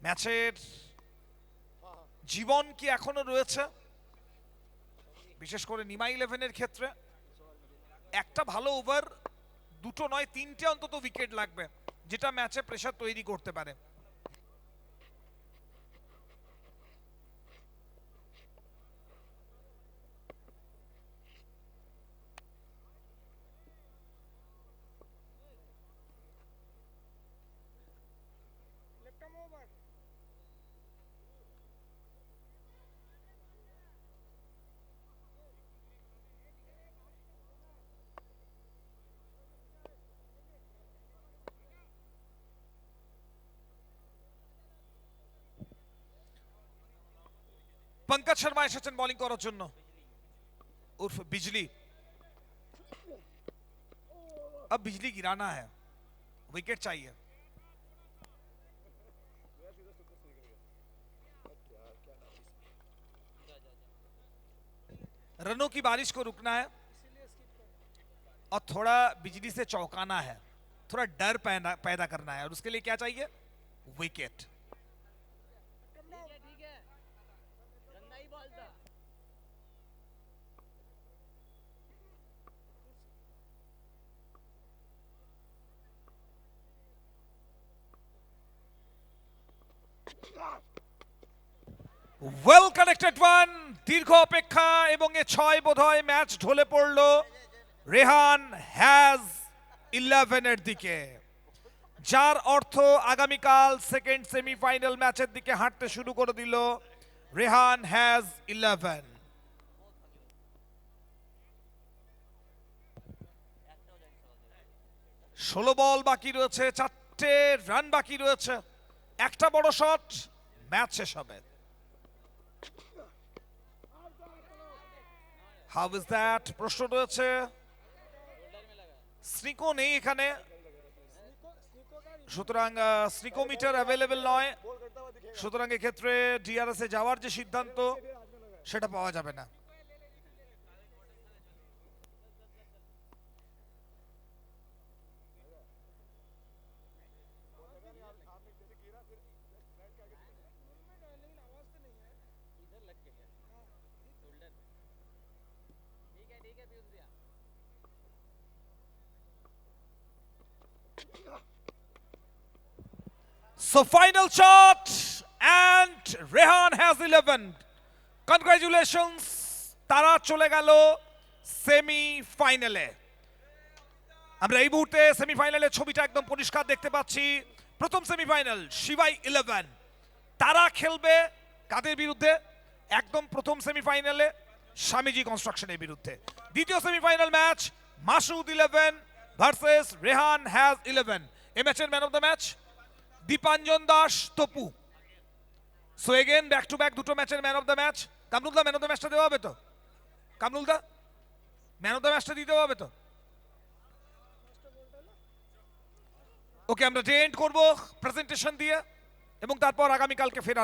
ম্যাচের জীবন কি এখনো রয়েছে? বিশেষ করে নিমা 11-এর ক্ষেত্রে একটা ভালো ওভার, দুটো নয় তিনটে অন্তত উইকেট লাগবে, যেটা ম্যাচে প্রেসার তৈরি করতে পারে। पंकज शर्मा एसेছেন বোলিং করার জন্য, उर्फ बिजली। अब बिजली गिराना है, विकेट चाहिए। रनों की बारिश को रुकना है और थोड़ा बिजली से चौंकाना है, थोड़ा डर पैदा करना है, और उसके लिए क्या चाहिए? विकेट। ठीक है गंदा ही बॉल था। ওয়েল কানেক্টেড ওয়ান, দীর্ঘ অপেক্ষা এবং এ 6 বোধহয় ম্যাচ ঢলে পড়ল রেহান হ্যাজ 11 এর দিকে, যার অর্থ আগামীকাল সেকেন্ড সেমিফাইনাল ম্যাচের দিকে হাঁটতে শুরু করে দিল রেহান হ্যাজ 11। ষোলো বল বাকি রয়েছে, 4টে রান বাকি রয়েছে, একটা বড় শট, ম্যাচ শেষ হবে। হাউ ইজ দ্যাট প্রশ্ন রয়েছে। স্নিকো নেই এখানে, সুতরাং স্নিকোমিটার অ্যাভেলেবেল নয়, সুতরাং এক্ষেত্রে ডিআরএস এ যাওয়ার যে সিদ্ধান্ত সেটা পাওয়া যাবে না। So final shot and Rehan has 11. Congratulations, তারা চলে গেল সেমিফাইনালে। আমরা এই মুহূর্তে সেমিফাইনালের ছবিটা একদম পরিষ্কার দেখতে পাচ্ছি। প্রথম সেমিফাইনাল শিবাই 11, তারা খেলবে কাদের বিরুদ্ধে? একদম প্রথম সেমিফাইনালে স্বামীজি কনস্ট্রাকশনের বিরুদ্ধে। দ্বিতীয় semifinal match Masud 11 versus Rehan হ্যাজ 11। এই ম্যাচের man of the match Dipanjan Das Tapu. So again back to back দুটো ম্যাচের man of the match. Kamrul da man of the ম্যাচটা দেওয়া হবে তো? Kamrul da man of the ম্যাচটা দিতে হবে তো? ওকে, আমরা ডে এন্ড করবো প্রেজেন্টেশন দিয়ে এবং তারপর আগামীকালকে ফেরার